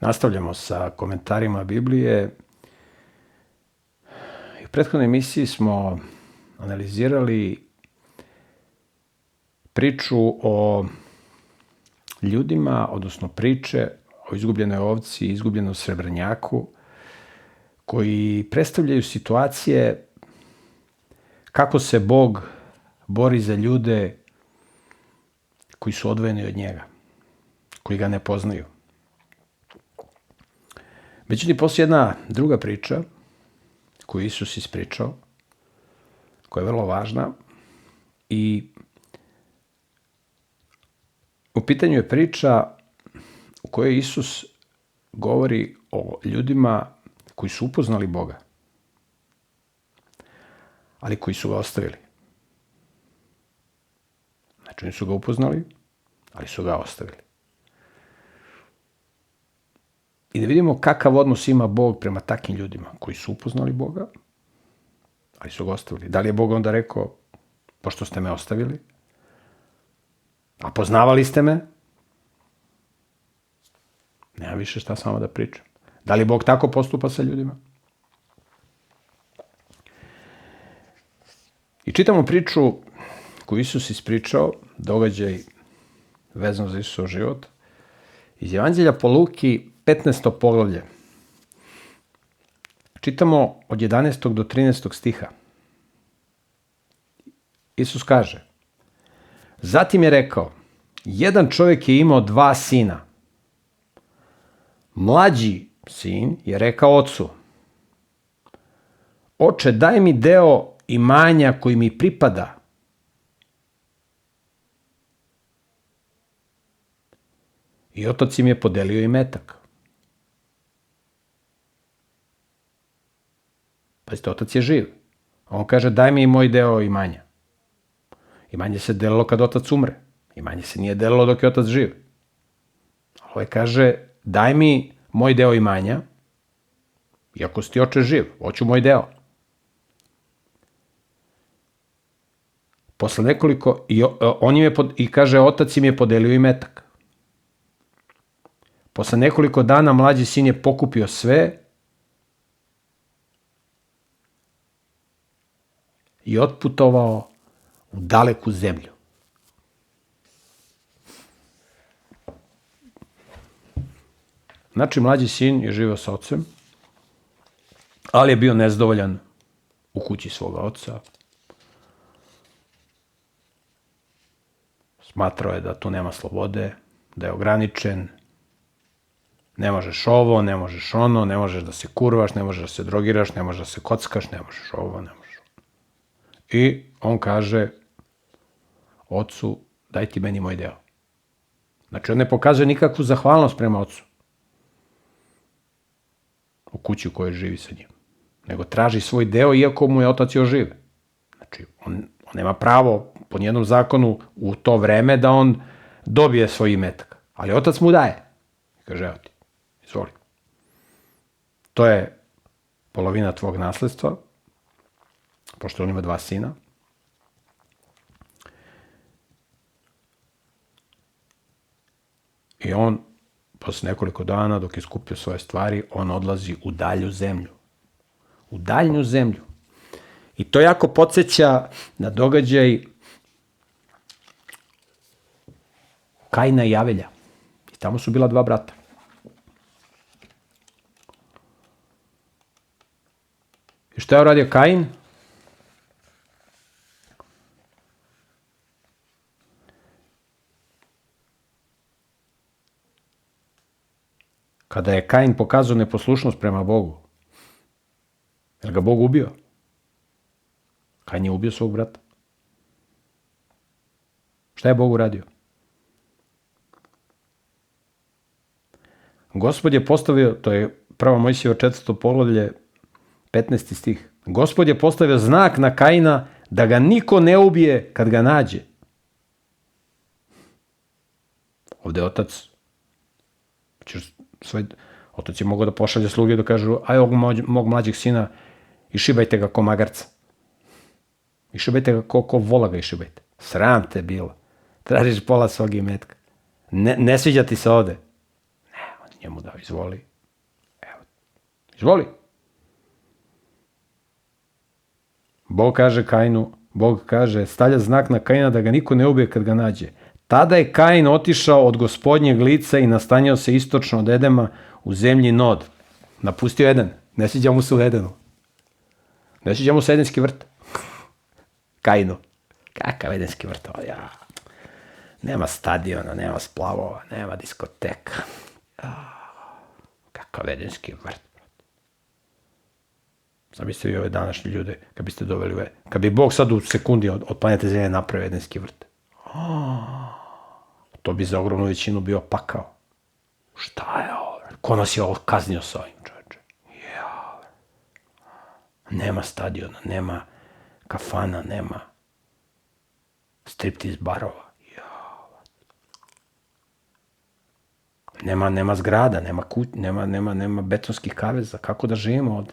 Nastavljamo sa komentarima Biblije. U prethodnoj emisiji smo analizirali priču o ljudima, odnosno priče o izgubljenoj ovci i izgubljenom srebrnjaku, koji predstavljaju situacije kako se Bog bori za ljude koji su odvojeni od njega, koji ga ne poznaju. Međutim, postoji jedna druga priča koju Isus ispričao, koja je vrlo važna i u pitanju je priča u kojoj Isus govori o ljudima koji su upoznali Boga, ali koji su ga ostavili. Znači, oni su ga upoznali, ali su ga ostavili. I da vidimo kakav odnos ima Bog prema takvim ljudima koji su upoznali Boga, ali su ga ostavili. Da li je Bog onda rekao, pošto ste me ostavili, a poznavali ste me, nema više šta samo da pričam. Da li Bog tako postupa sa ljudima? I čitamo priču koju Isus ispričao, događaj vezano za Isusov život, iz Evanđelja po Luki, 15. poglavlje. Čitamo od 11. do 13. stiha. Isus kaže: Zatim je rekao, jedan čovjek je imao 2 sina. Mlađi sin je rekao ocu: Oče, daj mi deo imanja koji mi pripada. I otac im je podelio imetak. Pazite, otac je živ. On kaže, daj mi i moj deo imanja. Imanje se delilo kad otac umre. Imanje se nije delilo dok je otac živ. Ovaj kaže, daj mi moj deo imanja, iako si ti oče živ, hoću moj deo. Posle nekoliko, i kaže, otac im je podelio imetak. Posle nekoliko dana mlađi sin je pokupio sve i otputovao u daleku zemlju. Znači, mlađi sin je živeo sa ocem, ali je bio nezadovoljan u kući svoga oca. Smatrao je da tu nema slobode, da je ograničen, ne možeš ovo, ne možeš ono, ne možeš da se kurvaš, ne možeš da se drogiraš, ne možeš da se kockaš, ne možeš ovo, ne možeš ovo. I on kaže ocu, daj ti meni moj deo. Znači, on ne pokazuje nikakvu zahvalnost prema ocu u kući u kojoj živi sa njim, nego traži svoj deo iako mu je otac još živ. Znači, on nema pravo po nijednom zakonu u to vreme da on dobije svoj imetak, ali otac mu daje. Kaže, evo ti, izvoli. To je polovina tvog nasledstva, pošto on ima 2 sina. I on, posle nekoliko dana, dok je skupio svoje stvari, on odlazi u dalju zemlju. U daljnju zemlju. I to jako podsjeća na događaj Kaina i Avelja. I tamo su bila 2 brata. I šta je uradio Kain? Kada je Kain pokazao neposlušnost prema Bogu, je li ga Bog ubio? Kain je ubio svog brata. Šta je Bog uradio? Gospod je postavio, to je 1. Mojsijevo 4. poglavlje, 15. stih. Gospod je postavio znak na Kaina da ga niko ne ubije kad ga nađe. Ovde je otac, otac je mogao da pošalje sluge da kažu, aj ovog mog mlađeg sina išibajte ga ko magarca. Išibajte ga ko vola ga išibajte. Sram te bilo. Tražiš pola svog imetka. Ne sviđa ti se ovde. Ne, njemu dao, izvoli. Evo, izvoli. Bog kaže, stavlja znak na Kaina da ga niko ne ubije kad ga nađe. Tada je Kain otišao od gospodnjeg lica i nastanjao se istočno od Edema u zemlji Nod. Napustio Eden. Ne sviđa mu se u Edenu. Ne sviđa mu se edenski vrt. Kainu. Kakav edenski vrt? Nema stadiona, nema splavova, nema diskoteka. Kakav edenski vrt. Zamislite vi ove današnje ljude, kad biste doveli ove... Kad bi Bog sad u sekundi od planete Zemlje napravio edenski vrt. To bi za ogromnu većinu bio pakao. Šta je ovo? Ko nas je ovo kaznio sa ovim, čoveče? Nema stadiona, nema kafana, nema striptiz barova. Nema zgrada, nema betonskih kaveza. Kako da živimo ovde?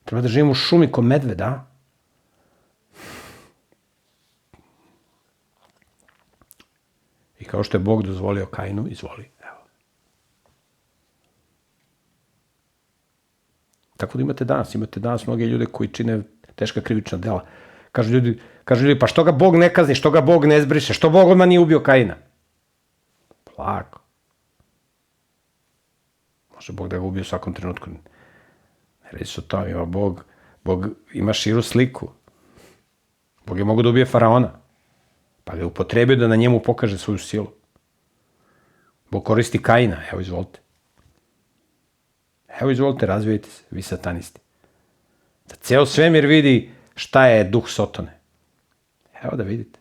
Treba da živimo u šumi ko medved, a? I kao što je Bog dozvolio Kainu, izvoli. Evo. Tako da imate danas mnoge ljude koji čine teška krivična dela. Kažu ljudi, pa što ga Bog ne kazni, što ga Bog ne zbriše, što Bog odmah nije ubio Kaina? Lako. Može Bog da ga ubije u svakom trenutku. Ne redi se o tome, ima Bog ima širu sliku. Bog je mogo da ubije faraona, pa ga je upotrebio da na njemu pokaže svoju silu. Bog koristi Kaina, evo izvolite. Evo izvolite, razvijajte se, vi satanisti. Da ceo svemir vidi šta je duh Sotone. Evo da vidite.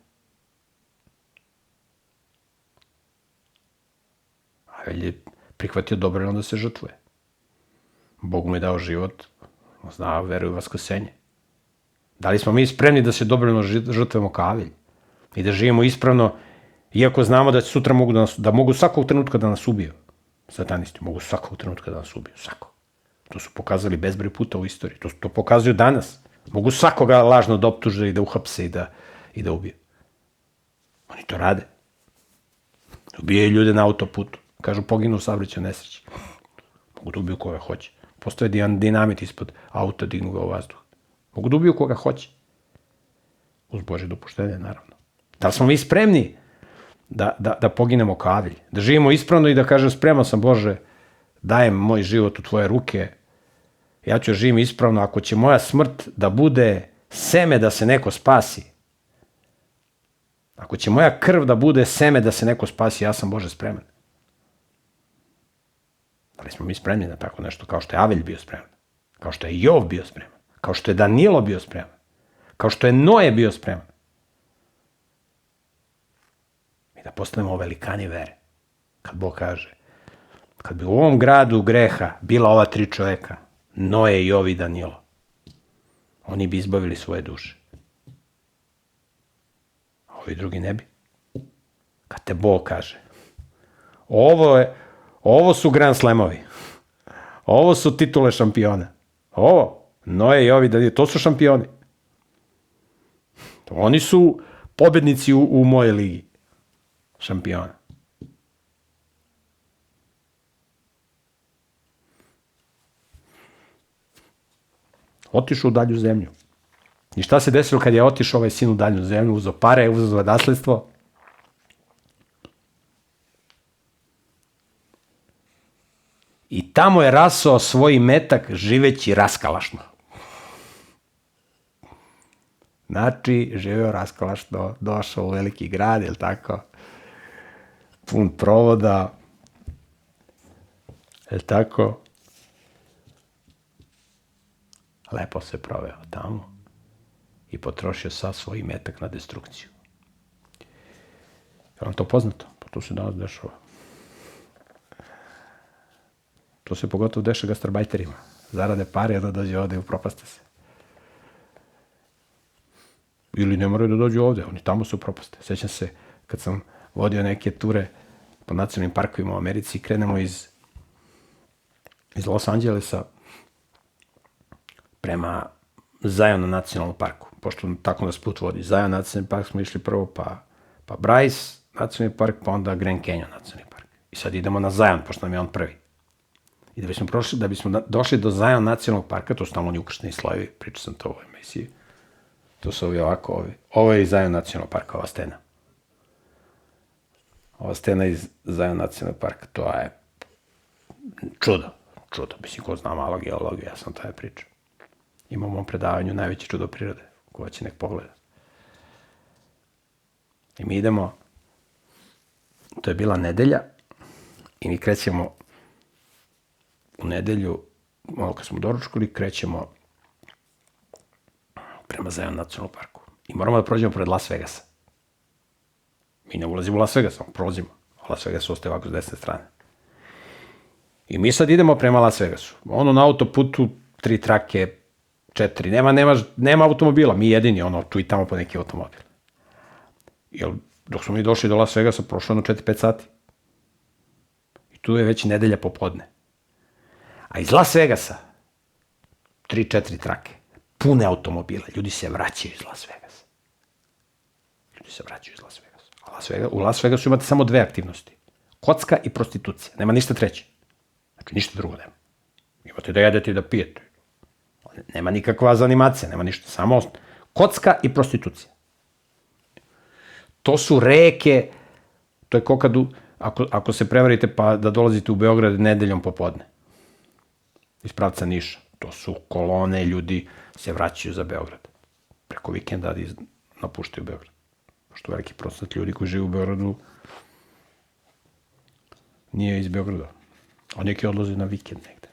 Avelj je prihvatio dobro da se žrtvuje. Bog mu je dao život, zna, veruje u vaskrsenje. Da li smo mi spremni da se dobrovoljno žrtvujemo kao Avelj i da živimo ispravno, iako znamo da sutra mogu svakog trenutka da nas ubiju? Satanisti mogu svakog trenutka da nas ubiju, svakog. To su pokazali bezbroj puta u istoriji, to pokazuju danas. Mogu svakoga lažno da optuže i da uhapse i da ubiju. Oni to rade. Ubijaju ljude na autoputu. Kažu, poginu u saobraćajnoj nesreći. Mogu da ubiju koga hoće. Postoje dinamit ispod auta, dignu ga u vazduh. Mogu da ubiju koga hoće. Uz Božje dopuštenje, naravno. Da li smo mi spremni da poginemo kao Avelj? Da živimo ispravno i da kažem, spreman sam, Bože, dajem moj život u tvoje ruke, ja ću živim ispravno, ako će moja smrt da bude seme da se neko spasi, ako će moja krv da bude seme da se neko spasi, ja sam, Bože, spreman. Da li smo mi spremni na tako nešto, kao što je Avelj bio spreman, kao što je Jov bio spreman, kao što je Danilo bio spreman, kao što je Noe bio spreman. I da postanemo velikani vere. Kad Bog kaže, kad bi u ovom gradu greha bila ova 3 čoveka, Noe, Jov i Danilo, oni bi izbavili svoje duše. A ovi drugi ne bi. Kad te Bog kaže, ovo su Grand Slamovi, ovo su titule šampiona, Noe, Jov i Danilo, to su šampioni. Oni su pobednici u moje ligi šampiona. Otišao u dalju zemlju. I šta se desilo kad je otišao ovaj sin u dalju zemlju, uzo pare, uzo nasledstvo? I tamo je rasao svoj metak živeći raskalašno. Znači, živeo raskalašno, došao u veliki grad, je li tako? Pun provoda, je li tako? Lepo se proveo tamo i potrošio sav svoj metak na destrukciju. Je vam to poznato? Pa to se danas dešava. To se pogotovo dešava gastarbajterima. Zarade pare, da dođe ovde i upropaste se. Ili ne moraju da dođu ovde, oni tamo se upropaste. Sećam se kad sam vodio neke ture po nacionalnim parkovima u Americi, krenemo iz Los Angelesa prema Zionu nacionalnom parku, pošto tako nas put vodi. Zion nacionalni park smo išli prvo, pa Bryce nacionalni park, pa onda Grand Canyon nacionalni park. I sad idemo na Zion, pošto nam je on prvi. I da bismo došli do Zion nacionalnog parka, to su tamo oni ukršteni slojevi, pričao sam to u ovoj emisiji. To su ovi ovako. Ovo je iz Zion nacionalnog parka, ova stena. Ova stena iz Zion nacionalnog parka, to je čudo. Mislim, ko zna malo geologiju, ja sam taj pričao. Imam u ovom predavanju najveće čudo prirode, ko će nek pogleda. I mi idemo, to je bila nedelja, i mi krećemo u nedelju, malo kad smo doručkali, krećemo prema Zion nacionalnom parku. I moramo da prođemo pored Las Vegasa. Mi ne ulazimo u Las Vegas, samo prolazimo. Las Vegas ostaje ovako s desne strane. I mi sad idemo prema Las Vegasu. Ono na autoputu, 3 trake, 4, nema automobila, mi jedini, tu i tamo po neki automobil. Jer dok smo mi došli do Las Vegasa, prošlo 4-5 sati. I tu je već nedelja popodne. A iz Las Vegasa, 3-4 trake, pune automobila, ljudi se vraćaju iz Las Vegasa. A u Las Vegasu imate samo 2 aktivnosti. Kocka i prostitucija. Nema ništa treće. Znači, ništa drugo nema. Imate da jedete i da pijete. Nema nikakva zanimacija, nema ništa. Samo kocka i prostitucija. To su reke, to je ko kad, ako se prevarite pa da dolazite u Beograd nedeljom popodne. Iz pravca Niša. To su kolone, ljudi se vraćaju za Beograd. Preko vikenda napuštaju Beograd. Pošto veliki procenat ljudi koji žive u Beogradu nije iz Beograda. A neki odlaze na vikend negde.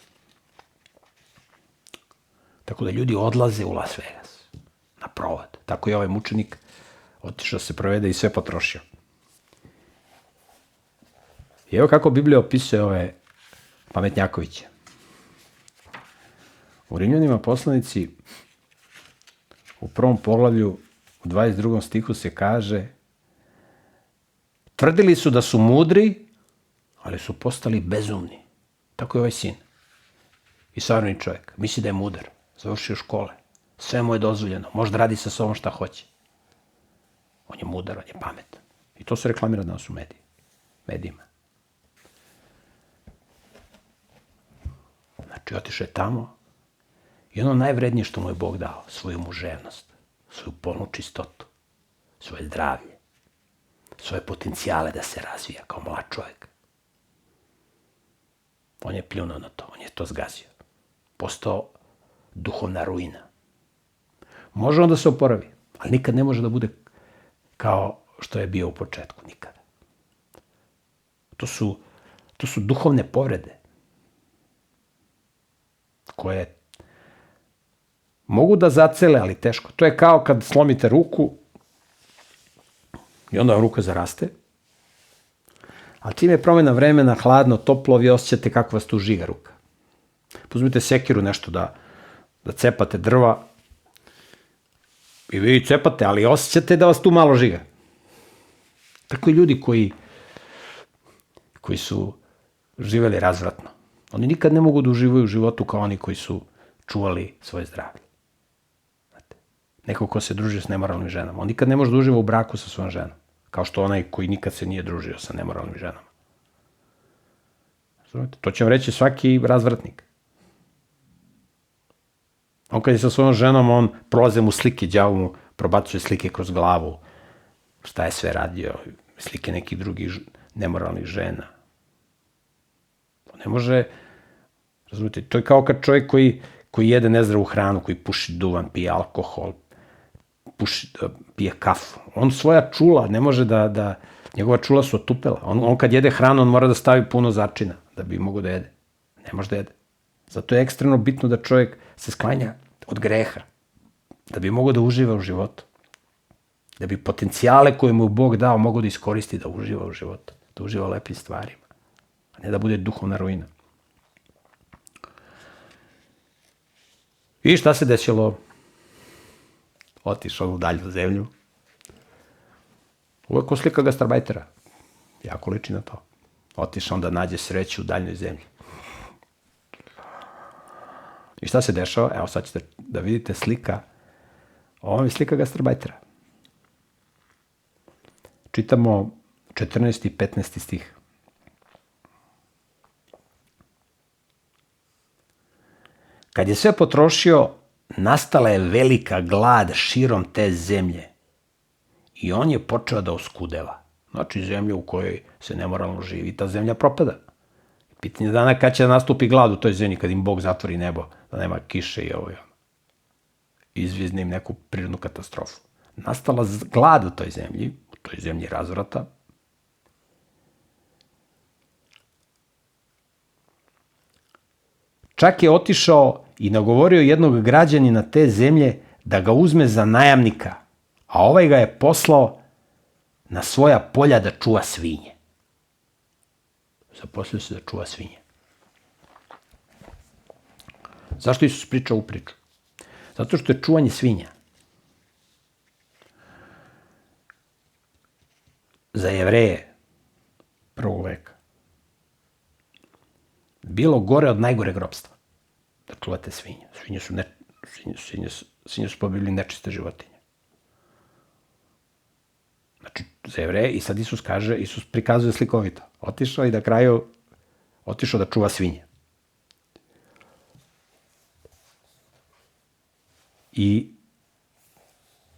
Tako da ljudi odlaze u Las Vegas. Na provod. Tako je ovaj mučenik otišao se provede i sve potrošio. I evo kako Biblija opisuje ove pametnjakoviće. U Rimljanima poslanici u 1. poglavlju u 22. stihu se kaže: tvrdili su da su mudri, ali su postali bezumni. Tako je ovaj sin. I savremeni čovjek. Misli da je mudar. Završio škole. Sve mu je dozvoljeno. Može da radi sa sobom šta hoće. On je mudar, on je pametan. I to se reklamira danas u medijima. Znači, otišao je tamo i ono najvrednije što mu je Bog dao, svoju muževnost, svoju polnu čistotu, svoje zdravlje, svoje potencijale da se razvija kao mlad čovjek. On je pljunuo na to, on je to zgazio. Postao duhovna ruina. Može on da se oporavi, ali nikad ne može da bude kao što je bio u početku, nikada. To su duhovne povrede koje mogu da zacele, ali teško. To je kao kad slomite ruku i onda vam ruka zaraste, ali čim je promjena vremena, hladno, toplo, vi osjećate kako vas tu žiga ruka. Uzmite sekiru nešto da cepate drva i vi cepate, ali osjećate da vas tu malo žiga. Tako i ljudi koji su živeli razvratno. Oni nikad ne mogu da uživaju u životu kao oni koji su čuvali svoje zdravlje. Znate, neko ko se druži s nemoralnim ženama, on nikad ne može da uživa u braku sa svojom ženom. Kao što onaj koji nikad se nije družio sa nemoralnim ženama. Znate, to će vam reći svaki razvratnik. On kad je sa svojom ženom, on prolaze mu slike, đavo mu probacuje slike kroz glavu. Šta je sve radio, slike nekih drugih nemoralnih žena. To ne može, razumijete, to je kao kad čovjek koji jede nezdravu hranu, koji puši duvan, pije alkohol, pije kafu. On svoja čula ne može njegova čula su otupela. On kad jede hranu, on mora da stavi puno začina da bi mogao da jede. Ne može da jede. Zato je ekstremno bitno da čovjek se sklanja od greha, da bi mogao da uživa u životu. Da bi potencijale koje mu Bog dao mogao da iskoristi da uživa u životu. Da uživa u lepim stvarima. A ne da bude duhovna ruina. I šta se desilo? Otišao u daljnu zemlju. Uvek slika gastarbajtera. Jako liči na to. Otišao da nađe sreću u daljnoj zemlji. I šta se dešava? Evo sad ćete da vidite slika. Ovo je slika gastarbajtera. Čitamo 14. i 15. stih. Kad je sve potrošio, nastala je velika glad širom te zemlje i on je počeo da oskudeva. Znači, zemlja u kojoj se nemoralno živi, ta zemlja propada. Pitanje dana kad će da nastupi glad u toj zemlji, kad im Bog zatvori nebo, da nema kiše i ovo i ono. Izvizne im neku prirodnu katastrofu. Nastala glad u toj zemlji razvrata. Čak je otišao i nagovorio jednog građanina te zemlje da ga uzme za najamnika, a ovaj ga je poslao na svoja polja da čuva svinje. Zaposlio se da čuva svinje. Zašto Isus priča ovu priču? Zato što je čuvanje svinja za Jevreje prvog veka bilo gore od najgoreg ropstva. Da čuvate svinje. Svinje su po Bibliji nečiste životinje. Znači, za Jevreje, i sad Isus prikazuje slikovito. Otišao i na kraju otišao da čuva svinje. I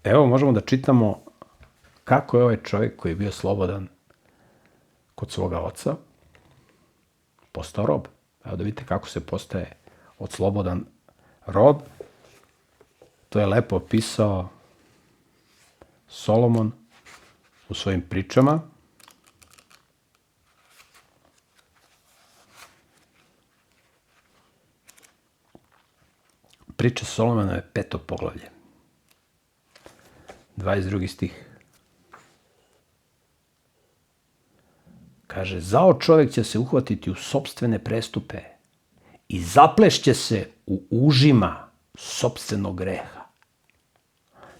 evo možemo da čitamo kako je ovaj čovjek koji je bio slobodan kod svoga oca postao rob. Evo da vidite kako se postaje od slobodan rob. To je lepo opisao Solomon u svojim pričama. Priča Solomona je 5. poglavlje. 22. stih. Kaže, zao čovjek će se uhvatiti u sopstvene prestupe i zaplešće se u užima sopstvenog greha.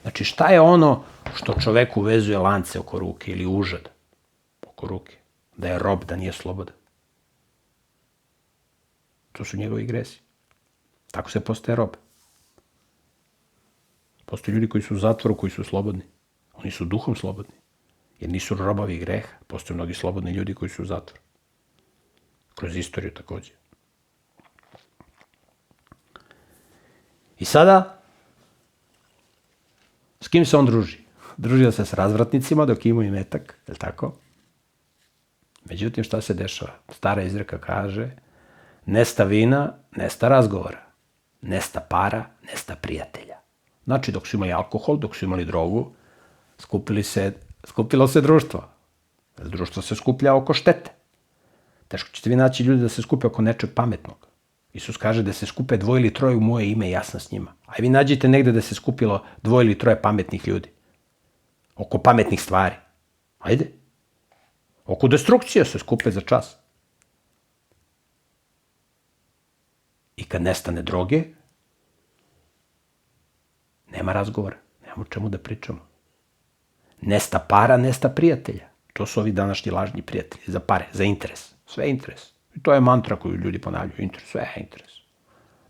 Znači, šta je ono što čoveku vezuje lance oko ruke ili užad oko ruke? Da je rob, da nije slobodan. To su njegovi gresi. Tako se postaje rob. Postoje ljudi koji su u zatvoru, koji su slobodni. Oni su duhom slobodni. Jer nisu robovi greha. Postoje mnogi slobodni ljudi koji su u zatvoru. Kroz istoriju također. I sada, s kim se on druži? Družio se s razvratnicima dok imaju imetak, je li tako? Međutim, šta se dešava? Stara izreka kaže, nesta vina, nesta razgovora. Nesta para, nesta prijatelja. Znači, dok su imali alkohol, dok su imali drogu, skupilo se društvo. Društvo se skuplja oko štete. Teško ćete vi naći ljudi da se skupe oko nečeg pametnog. Isus kaže da se skupe 2 ili 3 u moje ime i ja sam s njima. A vi nađite negde da se skupilo 2 ili 3 pametnih ljudi. Oko pametnih stvari. Ajde. Oko destrukcije se skupe za čas. I kad nestane droge, nema razgovora. Nema o čemu da pričamo. Nesta para, nesta prijatelja. To su ovi današnji lažni prijatelji. Za pare, za interes. Sve je interes. I to je mantra koju ljudi ponavljaju. Interes, sve je interes.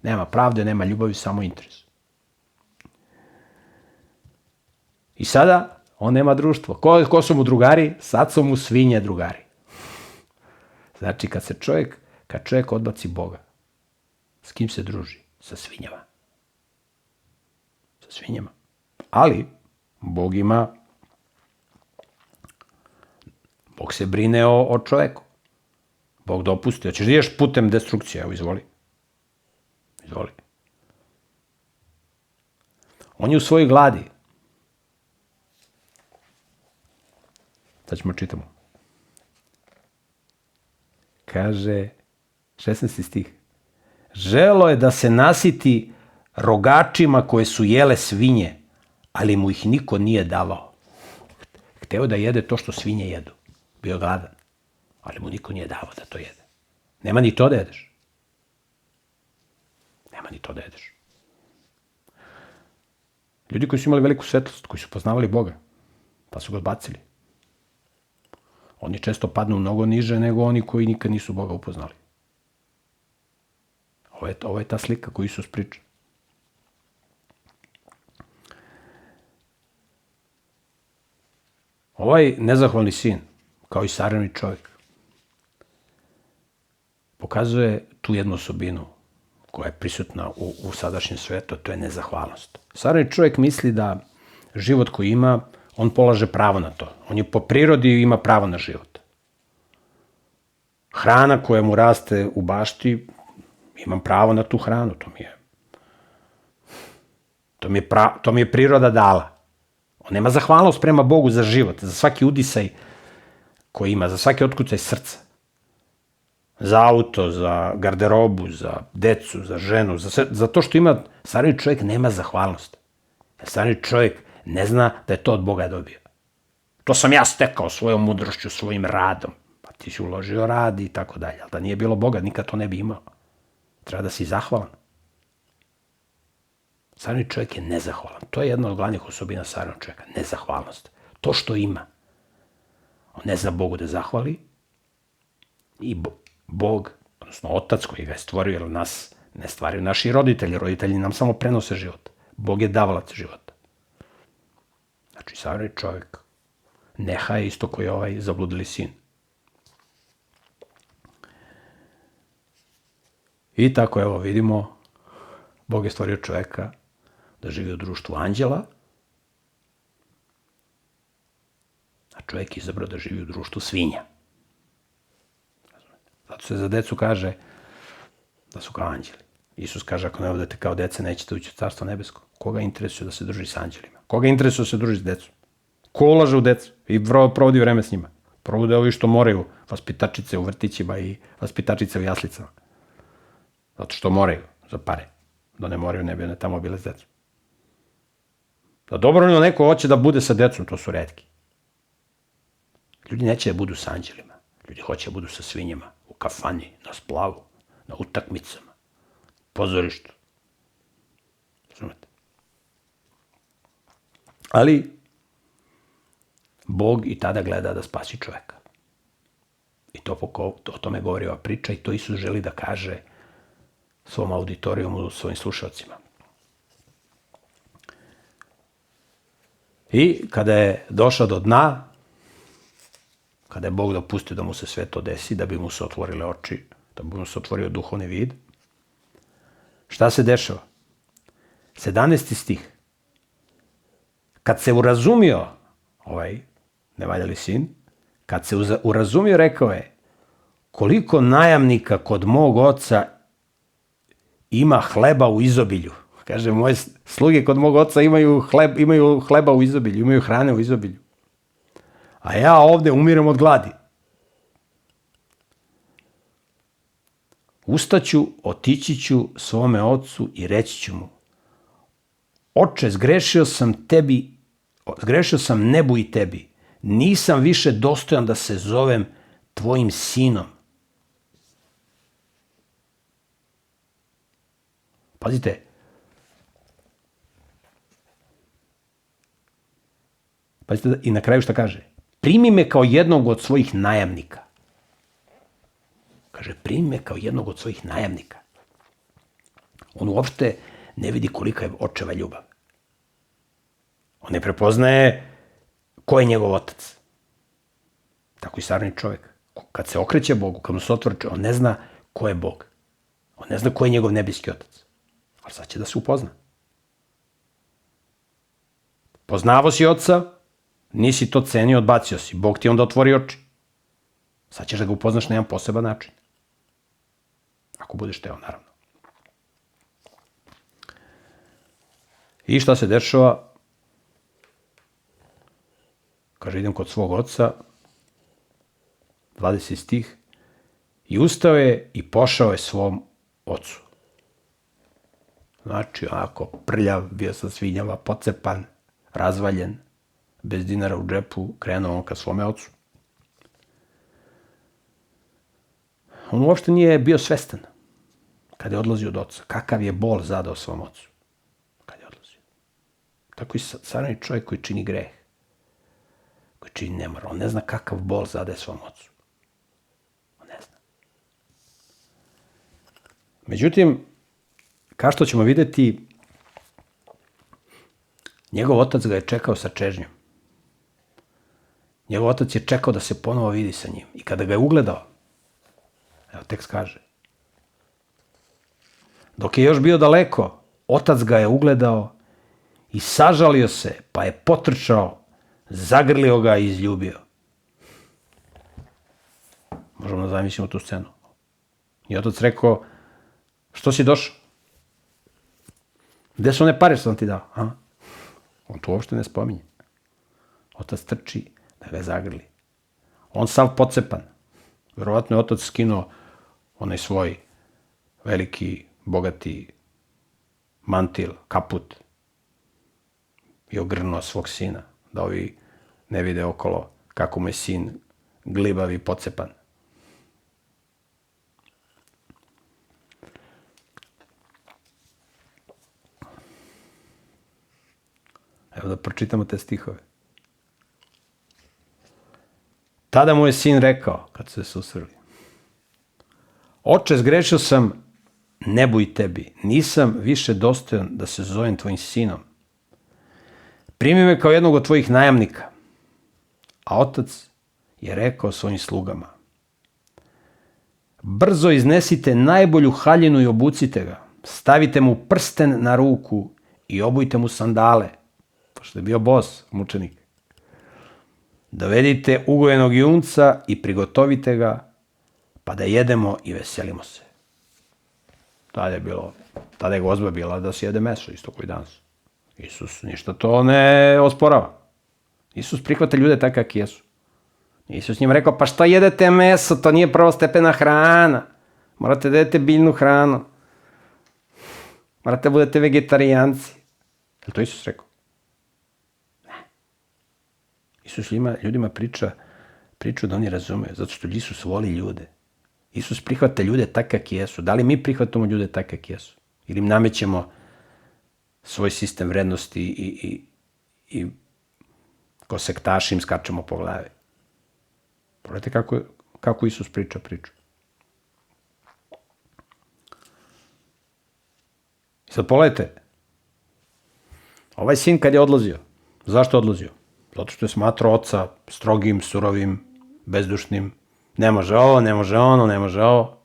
Nema pravde, nema ljubavi, samo interes. I sada on nema društvo. Ko su mu drugari? Sad su mu svinje drugari. Znači, kad čovjek odbaci Boga, s kim se druži? Sa svinjama. Sa svinjama. Ali, Bog se brine o čoveku. Bog dopusti. Hoćeš da ideš putem destrukcije? Evo, izvoli. Izvoli. On je u svojoj gladi. Sad ćemo čitamo. Kaže, 16. stih. Želo je da se nasiti rogačima koje su jele svinje, ali mu ih niko nije davao. Hteo da jede to što svinje jedu. Bio gladan, ali mu niko nije davao da to jede. Nema ni to da jedeš. Nema ni to da jedeš. Ljudi koji su imali veliku svetlost, koji su poznavali Boga, pa su ga odbacili. Oni često padnu mnogo niže nego oni koji nikad nisu Boga upoznali. Ovo je ta slika koju Isus priča. Ovaj nezahvalni sin, kao i savremeni čovjek, pokazuje tu jednu osobinu koja je prisutna u sadašnjem svetu, to je nezahvalnost. Savremeni čovjek misli da život koji ima, on polaže pravo na to. On je po prirodi ima pravo na život. Hrana koja mu raste u bašti, imam pravo na tu hranu, to mi je priroda dala. On nema zahvalnost prema Bogu za život, za svaki udisaj koji ima, za svaki otkucaj srca. Za auto, za garderobu, za decu, za ženu, za to što ima, savremeni čovjek nema zahvalnost. Savremeni čovjek ne zna da je to od Boga dobio. To sam ja stekao svojom mudrošću, svojim radom. Pa ti si uložio rad i tako dalje. Ali da nije bilo Boga, nikad to ne bi imao. Treba da si zahvalan. Savremeni čovjek je nezahvalan. To je jedna od glavnih osobina savremenog čovjeka. Nezahvalnost. To što ima. On ne zna Bogu da zahvali i Bog, odnosno Otac koji ga je stvorio, jer nas ne stvaraju naši roditelji. Roditelji nam samo prenose život. Bog je davalac života. Znači, savremeni čovjek neha je isto koji je ovaj zabludili sin. I tako, evo, vidimo, Bog je stvorio čovjeka da živi u društvu anđela, a čovjek je izabrao da živi u društvu svinja. Zato se za decu kaže da su kao anđeli. Isus kaže, ako ne budete kao dece, nećete ući u carstvo nebesko. Koga interesuje da se druži s anđelima? Koga interesuje da se druži s decom? Ko ulaže u decu i provodi vreme s njima? Provode ovi što moraju, vaspitačice u vrtićima i vaspitačice u jaslicama. Zato što moraju, za pare. Da ne moraju, ne bi one tamo bile s decom. Da dobrovoljno neko hoće da bude sa decom, to su retki. Ljudi neće da budu sa anđelima. Ljudi hoće da budu sa svinjama, u kafani, na splavu, na utakmicama, pozorištu. Razumete? Ali Bog i tada gleda da spasi čoveka. I o tome govori ova priča i to Isus želi da kaže svom auditorijumu, svojim slušalcima. I kada je došao do dna, kada je Bog dopustio da mu se sve to desi, da bi mu se otvorile oči, da bi mu se otvorio duhovni vid, šta se dešava? 17. stih. Kad se urazumio ovaj nevaljali sin, kad se urazumio, rekao je, koliko najamnika kod mog oca ima hleba u izobilju. Kaže, moje sluge kod mog oca imaju hleba u izobilju, imaju hrane u izobilju. A ja ovde umirem od gladi. Ustaću, otići ću svome ocu i reći ću mu, Oče, zgrešio sam nebu i tebi. Nisam više dostojan da se zovem tvojim sinom. Pazite, i na kraju šta kaže? Primi me kao jednog od svojih najamnika. Kaže, primi me kao jednog od svojih najamnika. On uopšte ne vidi kolika je očeva ljubav. On ne prepoznaje ko je njegov otac. Tako i savremeni čovjek. Kad se okreće Bogu, kad mu se otvori, on ne zna ko je Bog. On ne zna ko je njegov nebeski otac. Ali sad će da se upozna. Poznavo si oca, nisi to cenio, odbacio si. Bog ti onda otvori oči. Sad ćeš da ga upoznaš na jedan poseban način. Ako budeš teo, naravno. I šta se dešava? Kaže, idem kod svog oca, 20 stih, i ustao je i pošao je svom ocu. Znači, onako prljav, bio sa svinjama, pocepan, razvaljen, bez dinara u džepu, krenuo on ka svome ocu. On uopšte nije bio svestan kada je odlazio od oca. Kakav je bol zadao svom ocu kada je odlazio. Tako i savremeni čovjek koji čini greh, koji čini nemar. On ne zna kakav bol zadaje svom ocu. On ne zna. Međutim, kao što ćemo vidjeti, njegov otac ga je čekao sa čežnjom. Njegov otac je čekao da se ponovo vidi sa njim. I kada ga je ugledao, evo tekst kaže, Dok je još bio daleko, otac ga je ugledao i sažalio se, pa je potrčao, zagrlio ga i izljubio. Možemo da zamislimo tu scenu. I otac rekao, što si došao? Gde su one pare što sam ti dao? A? On to uopšte ne spominje. Otac trči da ga zagrli. On sav pocepan. Verovatno je otac skinuo onaj svoj veliki, bogati mantil, kaput i ogrnuo svog sina, da ovi ne vide okolo kako mu je sin glibav i pocepan. Evo da pročitamo te stihove. Tada mu je sin rekao, kad su se susreli, oče, zgrešio sam, ne boj tebi, nisam više dostojan da se zovem tvojim sinom. Primi me kao jednog od tvojih najamnika. A otac je rekao svojim slugama, brzo iznesite najbolju haljinu i obucite ga, stavite mu prsten na ruku i obujte mu sandale, pošto je bio bos, mučenik. Dovedite ugojenog junca i prigotovite ga, pa da jedemo i veselimo se. Tada je gozba bila da se jede meso, isto koji danas. Isus ništa to ne osporava. Isus prihvata ljude tako kakvi jesu. Isus njima rekao, pa što jedete meso, to nije prvostepena hrana. Morate da jedete biljnu hranu. Morate da budete vegetarijanci. Je li to Isus rekao? Ne. Isus ljudima priču da oni razumeju, zato što Isus voli ljude. Isus prihvata ljude tako kakvi jesu. Da li mi prihvatamo ljude tako kakvi jesu? Ili im namećemo svoj sistem vrednosti i ko sektaši im skačemo po glavi? Pogledajte kako Isus priča priču. I sad pogledajte, ovaj sin kad je odlazio, zašto je odlazio? Zato što je smatrao oca strogim, surovim, bezdušnim, ne može ovo, ne može ono, ne može ovo.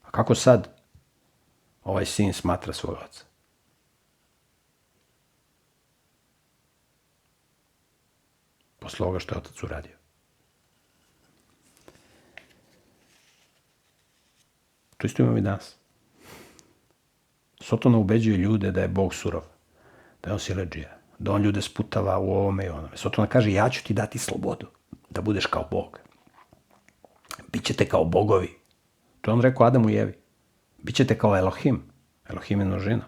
A kako sad ovaj sin smatra svog oca? Posle ovoga što je otac uradio. To isto imamo i danas. Sotona ubeđuje ljude da je Bog surov, da je on siledžija, da on ljude sputava u ovome i onome. Sotona kaže, ja ću ti dati slobodu, da budeš kao Bog. Bićete kao bogovi. To je on rekao Adamu i Evi. Bićete kao Elohim. Elohim je množina.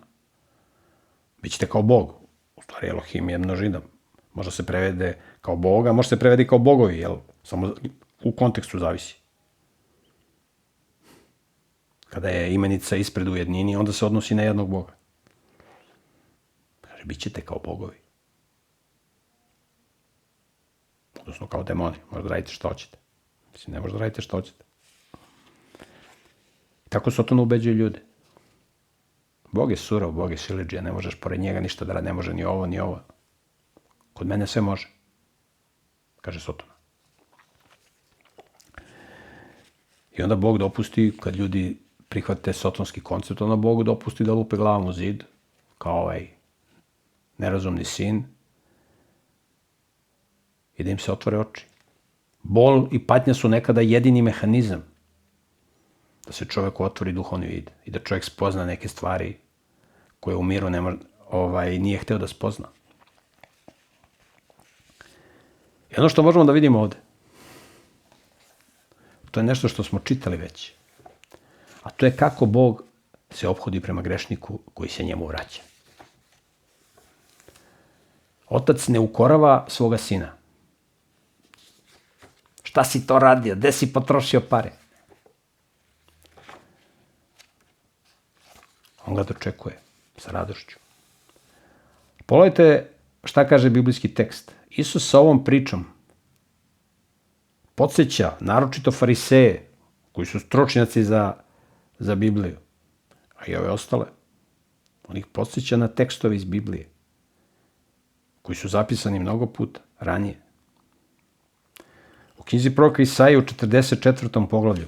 Bićete kao Bog. U stvari Elohim je množina. Može se prevede kao Boga, može se prevede kao bogovi, jel? Samo u kontekstu zavisi. Kada je imenica ispred u jednini, onda se odnosi na jednog Boga. Kaže, bit ćete kao bogovi. Odnosno kao demoni. Možda radite što hoćete. Mislim, ne možda radite što hoćete. Tako Sotona ubeđuje ljude. Bog je surov, Bog je siledžija, ne možeš pored njega ništa da radi, ne može ni ovo, ni ovo. Kod mene sve može, kaže Sotona. I onda Bog dopusti, kad ljudi prihvate sotonski koncept, onda Bog dopusti da lupe glavom u zid, kao ovaj nerazumni sin, i da im se otvore oči. Bol i patnja su nekada jedini mehanizam da se čoveku otvori duhovni vid i da čovjek spozna neke stvari koje u miru nije hteo da spozna. I ono što možemo da vidimo ovde, to je nešto što smo čitali već, a to je kako Bog se ophodi prema grešniku koji se njemu vraća. Otac ne ukorava svoga sina. Šta si to radio? Gde si potrošio pare? On ga dočekuje sa radošću. Pogledajte šta kaže biblijski tekst. Isus sa ovom pričom podsjeća, naročito fariseje, koji su stručnjaci za Bibliju, a i ove ostale. On ih podsjeća na tekstove iz Biblije, koji su zapisani mnogo puta ranije. U knjizi proroka Isaije u 44. poglavlju,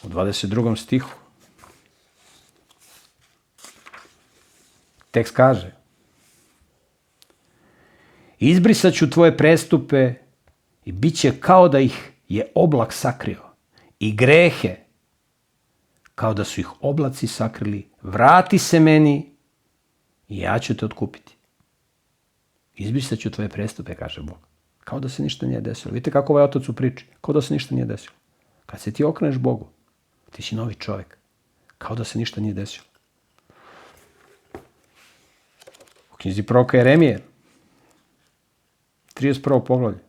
u 22. stihu, tekst kaže: izbrisat ću tvoje prestupe i bit će kao da ih je oblak sakrio i grehe kao da su ih oblaci sakrili. Vrati se meni i ja ću te otkupiti. Izbrisat ću tvoje prestupe, kaže Bog. Kao da se ništa nije desilo. Vidite kako ovaj otac u priči. Kao da se ništa nije desilo. Kad se ti okreneš Bogu, ti si novi čovjek. Kao da se ništa nije desilo. U knjizi proroka Jeremije, 31. poglavlje,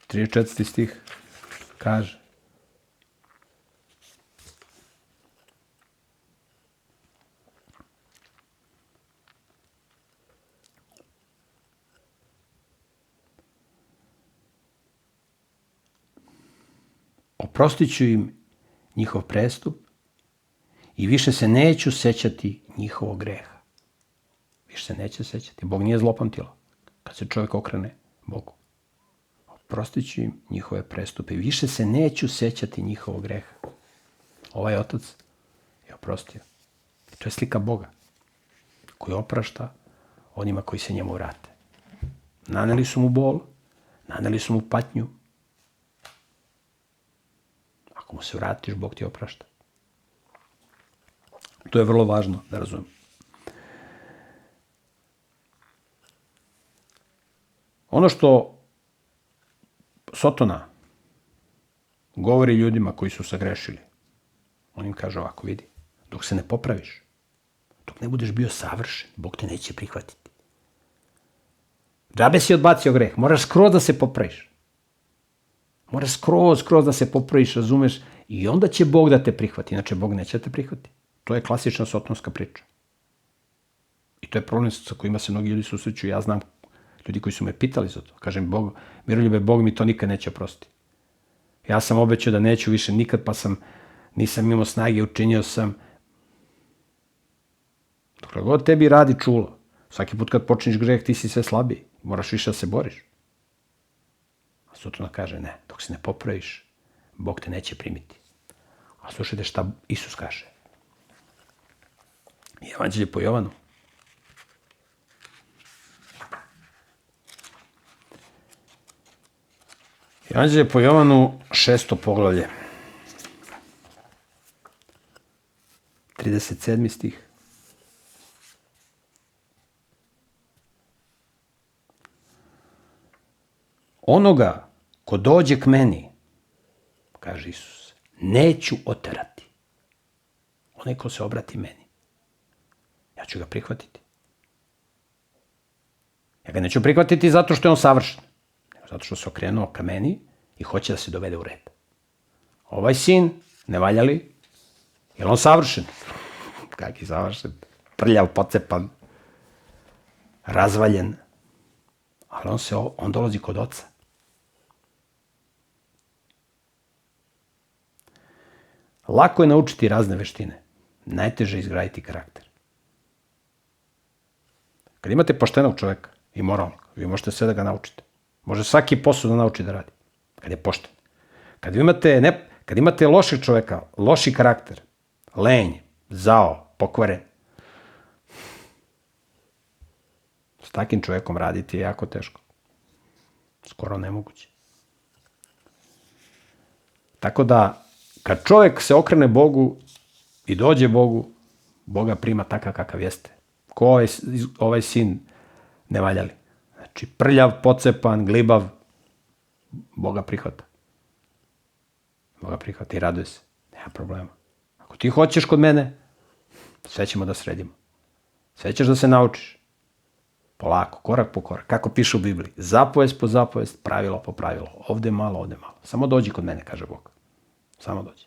34. stih, kaže: oprostit ću im njihov prestup i više se neću sećati njihovog greha. Više se neće sećati. Bog nije zlopamtilo kad se čovjek okrene Bogu. Oprostit ću im njihove prestupe i više se neću sećati njihovog greha. Ovaj otac je oprostio. To je slika Boga koji oprašta onima koji se njemu vrate. Naneli su mu bol, naneli su mu patnju. Ako mu se vratiš, Bog ti oprašta. To je vrlo važno da razumem. Ono što Sotona govori ljudima koji su sagrešili, on im kaže ovako: vidi, dok se ne popraviš, dok ne budeš bio savršen, Bog te neće prihvatiti. Džabe si odbacio greh, moraš skroz da se popraviš. Moraš skroz da se popraviš, razumeš, i onda će Bog da te prihvati, inače Bog neće da te prihvati. To je klasična sotonska priča. I to je problem sa kojima se mnogi ljudi susreću. Ja znam ljudi koji su me pitali za to. Kažem, Miroljube, Bog mi to nikad neće oprostiti. Ja sam obećao da neću više nikad, pa nisam imao snage, učinio sam. Dok god tebi radi čulo, svaki put kad počneš greh, ti si sve slabiji. Moraš više da se boriš. A Sotona kaže, ne, dok se ne popraviš, Bog te neće primiti. A slušajte šta Isus kaže. Evanđelje po Jovanu. Evanđelje po Jovanu, 6. poglavlje. 37. stih. Onoga ko dođe k meni, kaže Isus, neću oterati. Onaj ko se obrati meni, ja ću ga prihvatiti. Ja ga neću prihvatiti zato što je on savršen, nego zato što se okrenuo ka meni i hoće da se dovede u red. Ovaj sin, ne valja li? Je li on savršen? Kaki savršen? Prljav, pocepan, razvaljen. Ali on dolazi kod oca. Lako je naučiti razne veštine. Najteže je izgraditi karakter. Kad imate poštenog čovjeka i moralnog, vi možete sve da ga naučite. Može svaki posao da nauči da radi. Kad je pošten. Kad imate lošeg čovjeka, loši karakter, lenj, zao, pokvaren, s takim čovjekom raditi je jako teško. Skoro nemoguće. Tako da, kad čovjek se okrene Bogu i dođe Bogu, Boga prima takav kakav jeste. Ko je ovaj sin ne valjali. Znači, prljav, pocepan, glibav, Boga prihvata. Boga prihvata i raduje se. Nema problema. Ako ti hoćeš kod mene, sve ćemo da sredimo. Sve ćeš da se naučiš. Polako, korak po korak. Kako piše u Bibliji. Zapovest po zapovest, pravilo po pravilo. Ovde malo, ovde malo. Samo dođi kod mene, kaže Bog. Samo dođi.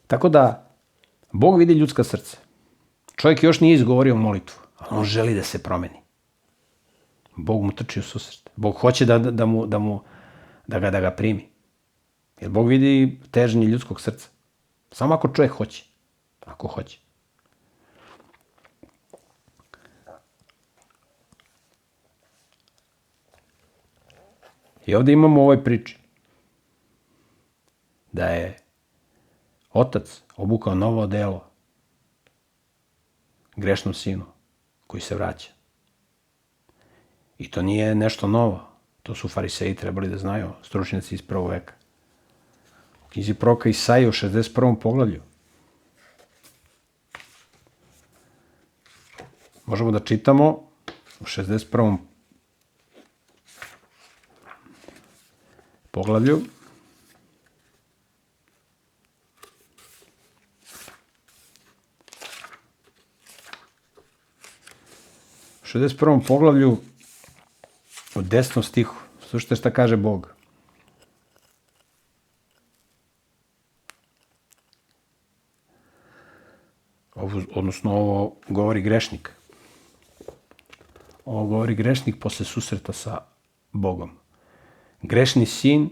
Tako da, Bog vidi ljudska srce. Čovjek još nije izgovorio molitvu, ali on želi da se promeni. Bog mu trči u susret. Bog hoće da ga primi. Jer Bog vidi težnje ljudskog srca. Samo ako čovjek hoće. Ako hoće. I ovdje imamo u ovoj priči da je Otac obukao novo odelo grešnom sinu koji se vraća. I to nije nešto novo. To su fariseji trebali da znaju, stručnjaci iz prvog veka. U knjizi proroka Isaije u 61. poglavlju možemo da čitamo u 61. poglavlju u 61. poglavlju u 10. stihu. Slušajte šta kaže Bog. Ovo govori grešnik. Ovo govori grešnik posle susreta sa Bogom. Grešni sin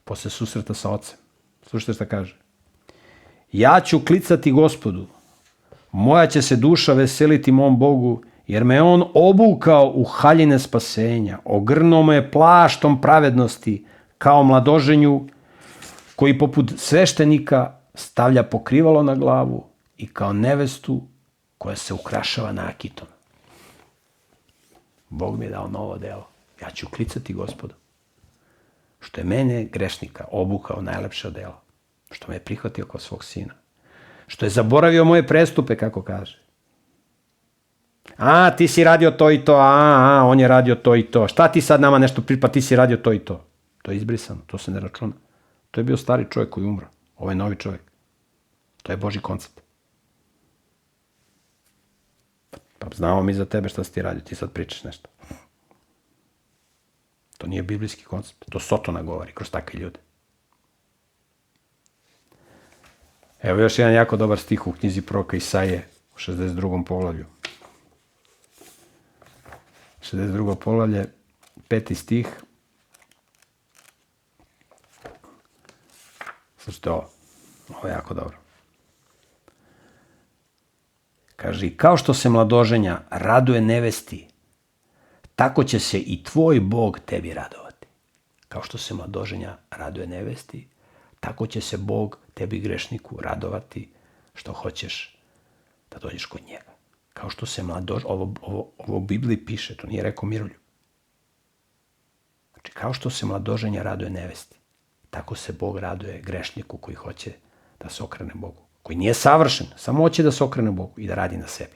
posle susreta sa ocem. Slušajte šta kaže. Ja ću klicati Gospodu, moja će se duša veseliti mom Bogu, jer me on obukao u haljine spasenja, ogrnuo me plaštom pravednosti, kao mladoženju, koji poput sveštenika stavlja pokrivalo na glavu i kao nevestu koja se ukrašava nakitom. Bog mi je dao novo delo. Ja ću klicati Gospodu, što je mene, grešnika, obukao najlepše odelo, što me je prihvatio kao svog sina, što je zaboravio moje prestupe, kako kaže. Ti si radio to i to, on je radio to i to. Šta ti sad nama nešto pa ti si radio to i to. To je izbrisano, to se ne računa. To je bio stari čovjek koji umro. Ovo je novi čovjek. To je Božji koncept. Pa znamo mi za tebe šta si ti radio, ti sad pričaš nešto. To nije biblijski koncept. To Sotona govori kroz takve ljude. Evo još jedan jako dobar stih u knjizi proroka Isaije u 62. poglavlju. 62. poglavlje, 5. stih. Slušajte ovo. Ovo je jako dobro. Kaže, kao što se mladoženja raduje nevesti, tako će se i tvoj Bog tebi radovati. Kao što se mladoženja raduje nevesti, tako će se Bog tebi grešniku radovati što hoćeš da dođeš kod njega. Kao što se ovo u Bibliji piše, to nije rekao Miroljub. Znači, kao što se mladoženja raduje nevesti, tako se Bog raduje grešniku koji hoće da se okrene Bogu. Koji nije savršen, samo hoće da se okrene Bogu i da radi na sebi.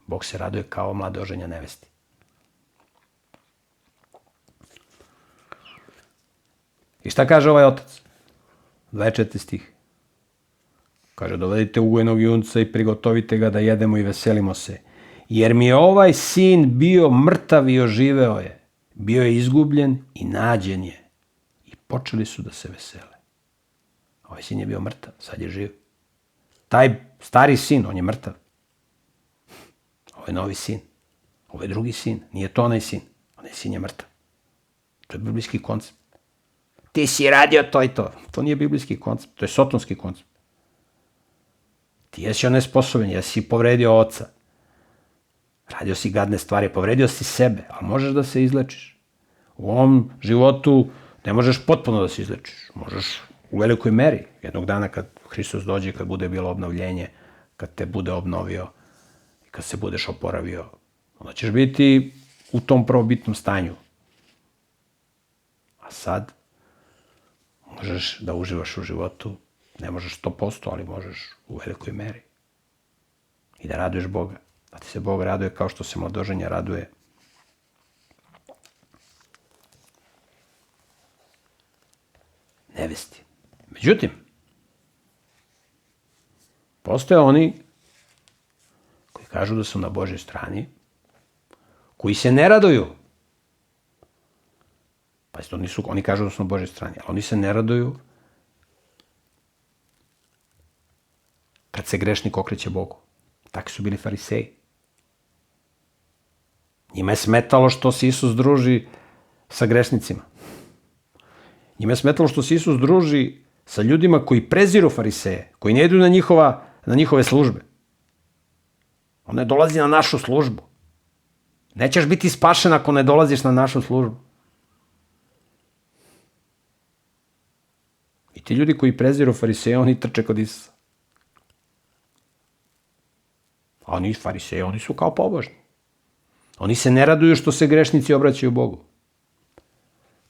Bog se raduje kao mladoženja nevesti. I šta kaže ovaj otac? 24. stih. Kaže, dovedite ugojenog junca i prigotovite ga da jedemo i veselimo se. Jer mi je ovaj sin bio mrtav i oživeo je. Bio je izgubljen i nađen je. I počeli su da se vesele. Ovaj sin je bio mrtav, sad je živ. Taj stari sin, on je mrtav. Ovo je novi sin. Ovo je drugi sin. Nije to onaj sin. Onaj sin je mrtav. To je biblijski koncept. Ti si radio to i to. To nije biblijski koncept. To je sotonski koncept. Ti jesi onesposobljen, jesi povredio oca. Radio si gadne stvari, povredio si sebe, ali možeš da se izlečiš. U ovom životu ne možeš potpuno da se izlečiš. Možeš u velikoj meri. Jednog dana kad Hristos dođe, kad bude bilo obnovljenje, kad te bude obnovio i kad se budeš oporavio, onda ćeš biti u tom prvobitnom stanju. A sad možeš da uživaš u životu. Ne možeš 100%, ali možeš u velikoj meri. I da raduješ Boga. Da ti se Bog raduje kao što se mladoženja raduje. Nevesti. Međutim, postoje oni koji kažu da su na Božjoj strani, koji se ne raduju. Pa oni kažu da su na Božjoj strani, ali oni se ne raduju kad se grešnik okreće Bogu. Takvi su bili fariseji. Njima je smetalo što se Isus druži sa grešnicima. Njima je smetalo što se Isus druži sa ljudima koji preziru fariseje, koji ne idu na njihove službe. On ne dolazi na našu službu. Nećeš biti spašen ako ne dolaziš na našu službu. I ti ljudi koji preziru fariseje, oni trče kod Isusa. A oni fariseji, oni su kao pobožni. Oni se ne raduju što se grešnici obraćaju Bogu.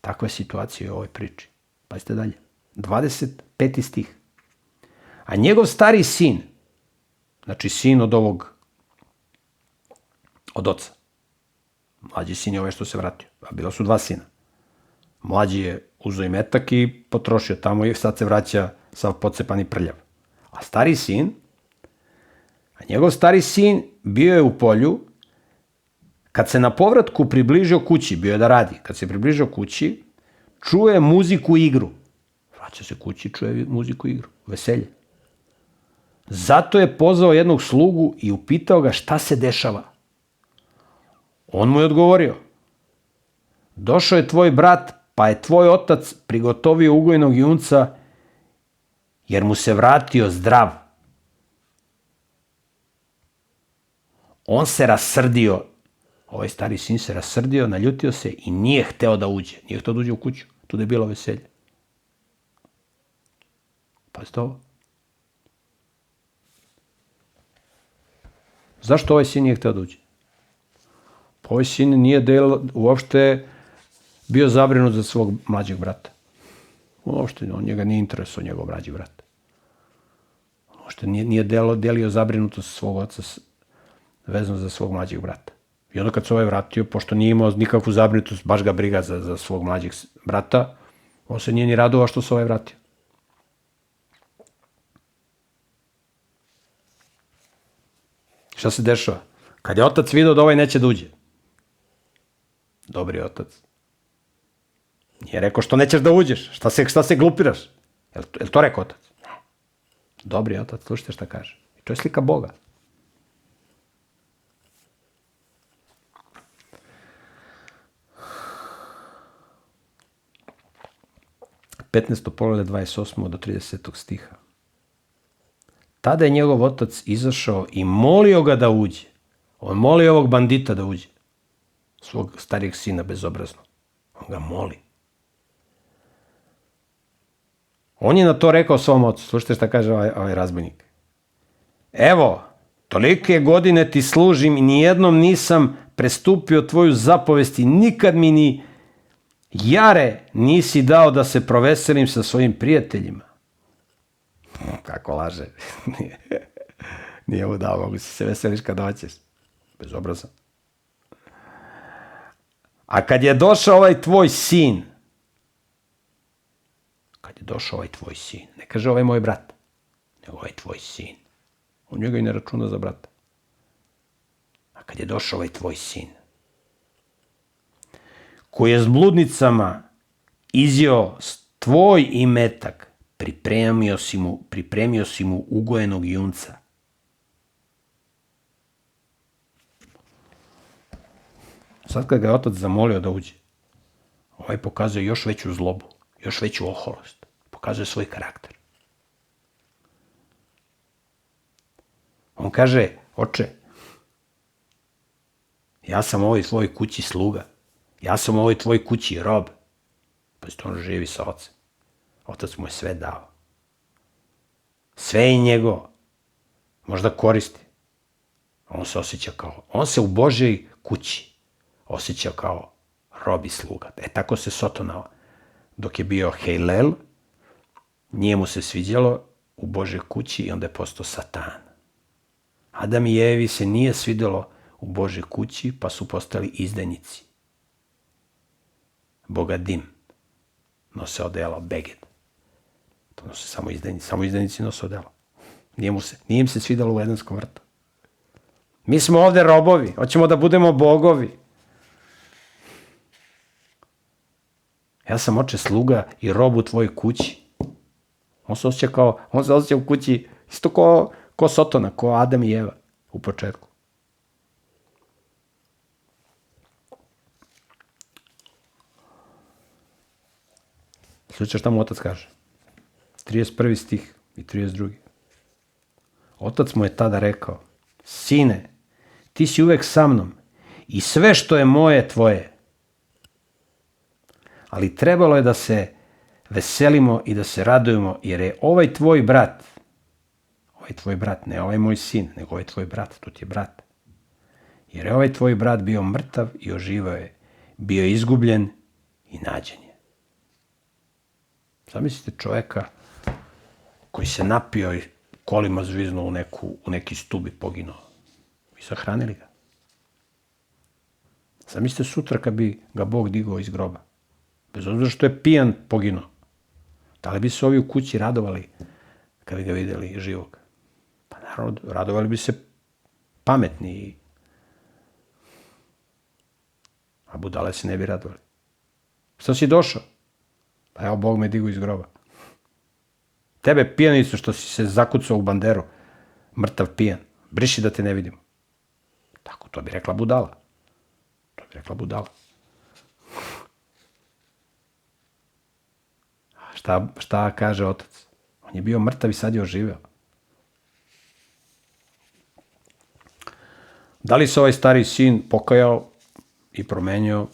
Takva je situacija u ovoj priči. Pazite dalje. 25. stih. A njegov stari sin, znači sin od oca. Mlađi sin je ovaj što se vratio. A bila su 2 sina. Mlađi je uzeo imetak i potrošio tamo i sad se vraća sav pocepan i prljav. A njegov stari sin bio je u polju, kad se na povratku približio kući, bio je da radi, kad se približio kući, čuje muziku i igru. Vraća se kući, čuje muziku i igru, veselje. Zato je pozvao jednog slugu i upitao ga šta se dešava. On mu je odgovorio, došao je tvoj brat, pa je tvoj otac prigotovio ugojenog junca, jer mu se vratio zdrav. On se rasrdio, ovaj stari sin se rasrdio, naljutio se i nije hteo da uđe. Nije hteo da uđe u kuću, tu da je bilo veselje. Pazite ovo. Zašto ovaj sin nije hteo da uđe? Ovaj sin nije uopšte bio zabrinut za svog mlađeg brata. Uopšte, njega nije interesuo njegov mlađi brat. Uopšte nije delio zabrinutost svog oca vezano za svog mlađeg brata. I onda kad se ovaj vratio, pošto nije imao nikakvu zabrinutost, baš ga briga za svog mlađeg brata, on se nije ni radovao što se ovaj vratio. Šta se dešava? Kad je otac vidio da ovaj neće da uđe. Dobri otac. Nije rekao što nećeš da uđeš, šta se glupiraš. Je li to rekao otac? Ne. Dobri otac, slušajte šta kaže. I to je slika Boga. Petnaesto poglavlje 28. do 30. stiha. Tada je njegov otac izašao i molio ga da uđe. On moli ovog bandita da uđe. Svog starijeg sina bezobrazno. On ga moli. On je na to rekao svom ocu. Slušajte šta kaže ovaj razbojnik. Evo, tolike godine ti služim i nijednom nisam prestupio tvoju zapovest i nikad mi ni jare nisi dao da se proveselim sa svojim prijateljima. Kako laže. Nije mu dao, mogu se veseliš kad hoćeš. Bezobrazan. A kad je došao ovaj tvoj sin, ne kaže ovaj moj brat, nego ovaj tvoj sin. On njega i ne računa za brata. A kad je došao ovaj tvoj sin, koji je s bludnicama izjeo tvoj imetak, pripremio si mu ugojenog junca. Sad kad ga je otac zamolio da uđe, ovaj pokazuje još veću zlobu, još veću oholost. Pokazuje svoj karakter. On kaže, oče, ja sam u ovoj tvojoj kući sluga. Ja sam u ovoj tvojoj kući rob. Pazite, on živi sa ocem. Otac mu je sve dao. Sve je njegovo. Možda koristi. On se u Božjoj kući osjeća kao rob i sluga. Tako se Sotona, dok je bio Hejlel, nije mu se sviđalo u Božjoj kući i onda je postao Satan. Adam i Evi se nije svidjelo u Božjoj kući, pa su postali izdajnici. Bogadim. Nose odela, beged. To nose samo izdajnici nose odela. Nije im se svidjelo u Edenskom vrtu. Mi smo ovde robovi, hoćemo da budemo bogovi. Ja sam, oče, sluga i rob u tvojoj kući. On se osjeća u kući isto ko Sotona, ko Adam i Eva u početku. Slušaj šta mu otac kaže. 31. stih i 32. Otac mu je tada rekao, sine, ti si uvek sa mnom i sve što je moje, tvoje. Ali trebalo je da se veselimo i da se radujemo, jer je ovaj tvoj brat, ne ovaj moj sin, nego ovaj tvoj brat, to ti je brat. Jer je ovaj tvoj brat bio mrtav i oživao je, bio je izgubljen i nađen je. Zamislite čoveka koji se napio i kolima zviznuo u neki stub i poginuo. I sahranili ga. Zamislite sutra kad bi ga Bog digao iz groba. Bez obzira što je pijan poginuo. Da li bi se ovi u kući radovali kad bi ga vidjeli živog? Pa naravno, radovali bi se pametni. A budale se ne bi radovali. Što si došao? Pa evo, Bog me digao iz groba. Tebe, pijanicu, što si se zakucao u banderu, mrtav pijan, briši da te ne vidimo. Tako, to bi rekla budala. Šta kaže otac? On je bio mrtav i sad je oživeo. Da li se ovaj stari sin pokajao i promenio,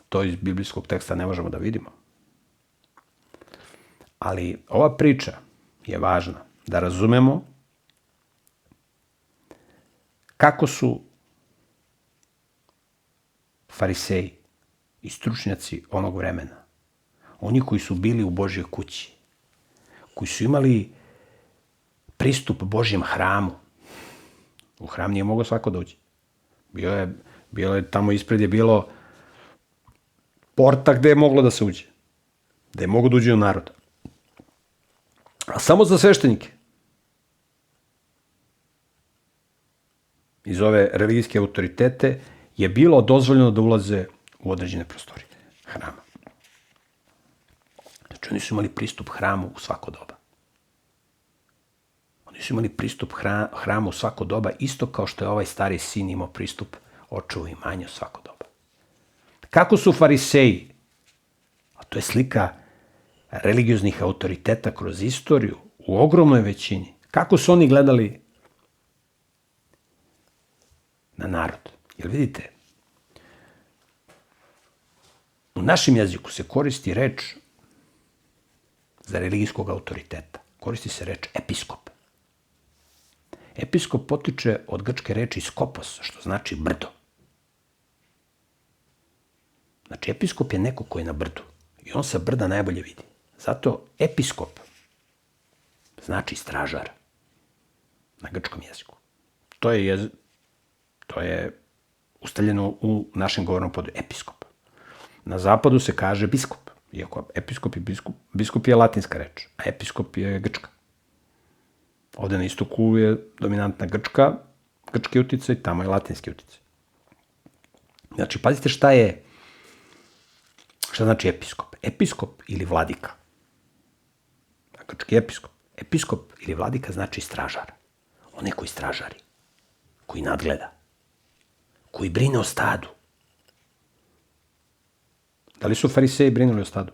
to iz biblijskog teksta ne možemo da vidimo. Ali ova priča je važna da razumemo kako su fariseji i stručnjaci onog vremena, oni koji su bili u Božjoj kući, koji su imali pristup Božjem hramu. U hram nije mogao svako da uđe. Bilo je tamo ispred je bilo porta gde je moglo da se uđe. Gde je moglo da uđe narod. A samo za sveštenike. Iz ove religijske autoritete je bilo dozvoljeno da ulaze u određene prostorije hrama. Znači, oni su imali pristup hramu u svako doba. Oni su imali pristup hramu u svako doba, isto kao što je ovaj stari sin imao pristup očevu imanju u svako doba. Kako su fariseji, a to je slika religioznih autoriteta kroz istoriju, u ogromnoj većini, kako su oni gledali na narod? Jer vidite, u našem jeziku se koristi reč za religijskog autoriteta. Koristi se reč episkop. Episkop potiče od grčke reči skopos, što znači brdo. Znači, episkop je neko ko je na brdu i on sa brda najbolje vidi. Zato episkop znači stražar na grčkom jeziku. To je ustaljeno u našem govornom području. Episkop. Na zapadu se kaže biskup. Iako biskup je latinska reč, a episkop je grčka. Ovde na istoku je dominantna grčki uticaj, tamo je latinski uticaj. Znači, pazite šta znači episkop. Episkop ili vladika. Grčki episkop. Episkop ili vladika znači stražar. On je koji stražari, koji nadgleda, koji brine o stadu. Da li su fariseji brinuli o stadu?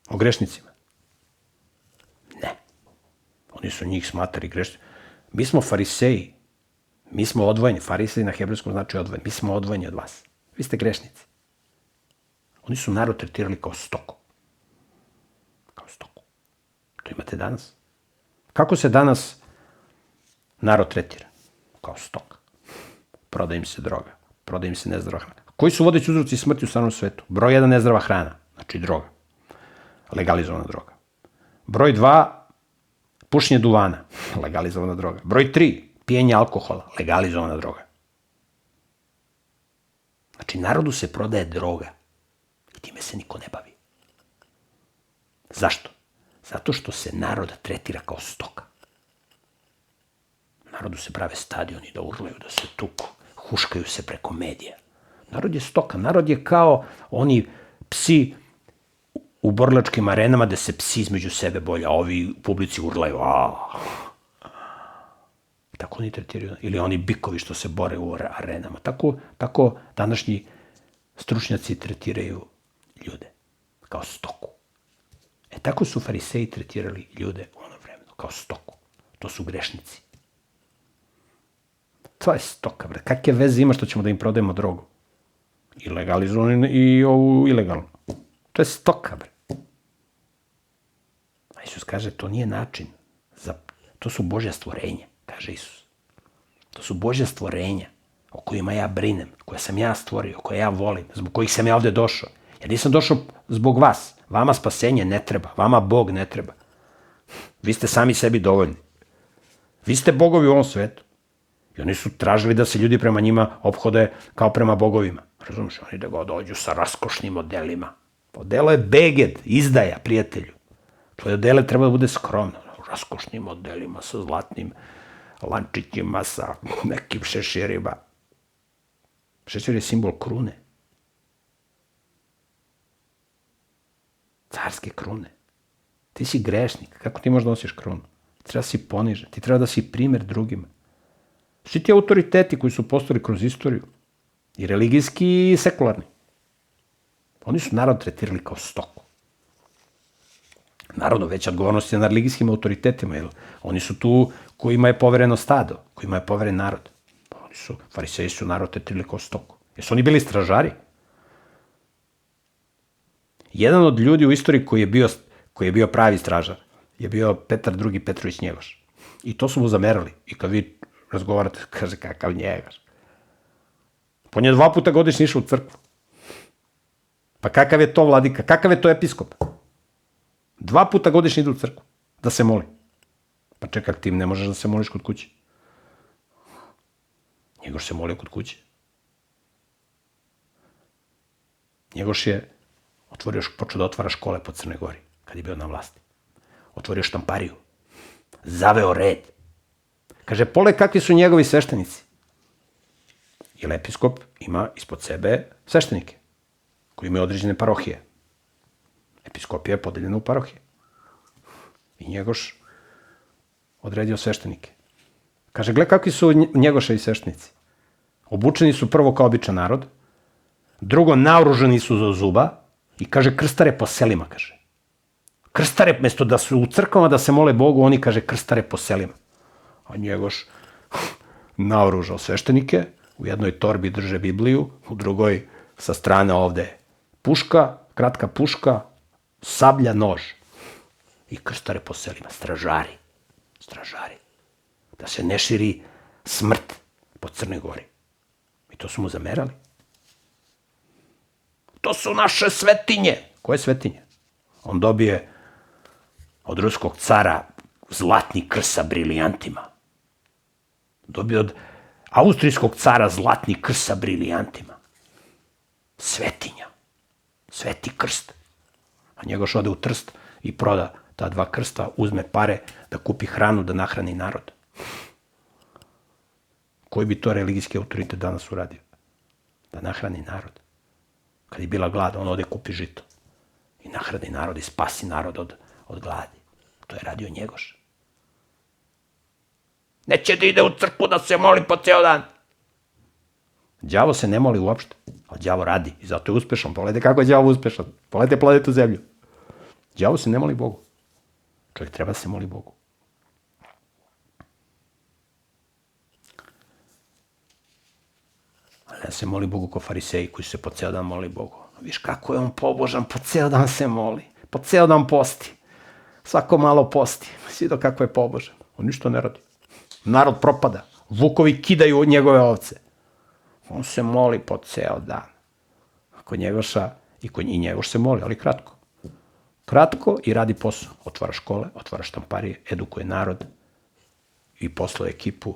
O grešnicima? Ne. Oni su njih smatrali grešnicima. Mi smo fariseji. Mi smo odvojeni. Fariseji na hebrejskom znači odvojeni. Mi smo odvojeni od vas. Vi ste grešnici. Oni su narod tretirali kao stoku. Kao stoku. To imate danas. Kako se danas narod tretira? Kao stok. Proda im se droga. Proda im se nezdrava hrana. Koji su vodeći uzroci smrti u stranom svetu? Broj 1, nezdrava hrana. Znači droga. Legalizovana droga. Broj 2, pušenje duvana. Legalizovana droga. Broj 3, pijenje alkohola. Legalizovana droga. Znači, narodu se prodaje droga. I time se niko ne bavi. Zašto? Zato što se narod tretira kao stoka. Narodu se prave stadioni da urlaju, da se tuku. Huškaju se preko medija. Narod je stoka. Narod je kao oni psi u borilačkim arenama da se psi između sebe bolja. Ovi u publici urlaju. Tako oni tretiraju. Ili oni bikovi što se bore u arenama. Tako današnji stručnjaci tretiraju ljude. Kao stoku. Tako su fariseji tretirali ljude u ono vremenu. Kao stoku. To su grešnici. To je stoka, bre. Kakve veze ima što ćemo da im prodajemo drogu? I legalizovano i ovu ilegalno. To je stoka, bre. A Isus kaže, to nije način. To su Božja stvorenja, kaže Isus. To su Božja stvorenja o kojima ja brinem, koje sam ja stvorio, koje ja volim, zbog kojih sam ja ovde došao. Ja nisam došao zbog vas. Vama spasenje ne treba. Vama Bog ne treba. Vi ste sami sebi dovoljni. Vi ste bogovi u ovom svetu. I oni su tražili da se ljudi prema njima ophode kao prema bogovima. Razumiješ? Oni da ga dođu sa raskošnim odelima. Odelo je beged, izdaja, prijatelju. Tvoje odele treba da bude skromno. Raskošnim odelima, sa zlatnim lančićima, sa nekim šeširima. Šešir je simbol krune. Carske krune. Ti si grešnik. Kako ti možeš da nosiš krunu? Ti treba da si ponižen. Ti treba da si primer drugima. Svi ti autoriteti koji su postali kroz istoriju, i religijski i sekularni, oni su narod tretirali kao stoku. Naravno, veća odgovornost je na religijskim autoritetima, jer oni su tu kojima je povereno stado, kojima je poveren narod. Fariseji su narod tretirali kao stoku. Jesu oni bili stražari? Jedan od ljudi u istoriji koji je bio pravi stražar je bio Petar II. Petrović Njegoš. I to su mu zamerali. I kad vi razgovarate, kaže, kakav Njegoš. On je 2 puta godišnje išao u crkvu. Pa kakav je to vladika? Kakav je to episkop? 2 puta godišnje ide u crkvu da se moli. Pa čekaj, ti ne možeš da se moliš kod kuće. Njegoš se molio kod kuće. Njegoš je počeo da otvara škole po Crnoj Gori, kad je bio na vlasti. Otvorio štampariju. Zaveo red. Kaže, pole kakvi su njegovi sveštenici. Jer episkop ima ispod sebe sveštenike, koji imaju određene parohije. Episkopija je podeljena u parohije. I Njegoš odredio sveštenike. Kaže, gle kakvi su Njegoševi sveštenici. Obučeni su prvo kao običan narod, drugo, naoružani su do zuba i kaže, krstare po selima, kaže. Krstare, mesto da su u crkvama da se mole Bogu, oni, kaže, krstare po selima. A Njegoš naoružao sveštenike, u jednoj torbi drže Bibliju, u drugoj sa strane ovde puška, kratka puška, sablja, nož. I krstare po selima, stražari. Stražari. Da se ne širi smrt po Crnoj Gori. I to su mu zamerali. To su naše svetinje. Koje svetinje? On dobije od ruskog cara zlatni krst sa brilijantima. Dobije od austrijskog cara zlatni krst sa brilijantima. Svetinja. Sveti krst. A Njegoš ode u Trst i proda ta 2 krsta, uzme pare da kupi hranu, da nahrani narod. Koji bi to religijski autoritet danas uradio? Da nahrani narod. Kad je bila glada, on ode kupi žito. I nahrani narod i spasi narod od gladi. To je radio Njegoš. Neće da ide u crkvu da se moli po ceo dan. Đavo se ne moli uopšte, ali đavo radi i zato je uspešan. Pogledajte kako je đavo uspešan. Pogledajte planetu Zemlju. Đavo se ne moli Bogu. Čovjek treba da se moli Bogu. Ali da se moli Bogu ko fariseji koji se po ceo dan moli Bogu. Viš kako je on pobožan, po ceo dan se moli. Po ceo dan posti. Svako malo posti. Svi do kako je pobožan. On ništa ne radi. Narod propada. Vukovi kidaju njegove ovce. On se moli po ceo dan. Kod Njegoša i Njegoš se moli, ali kratko. Kratko i radi posao. Otvara škole, otvara štamparije, edukuje narod i posluje ekipu.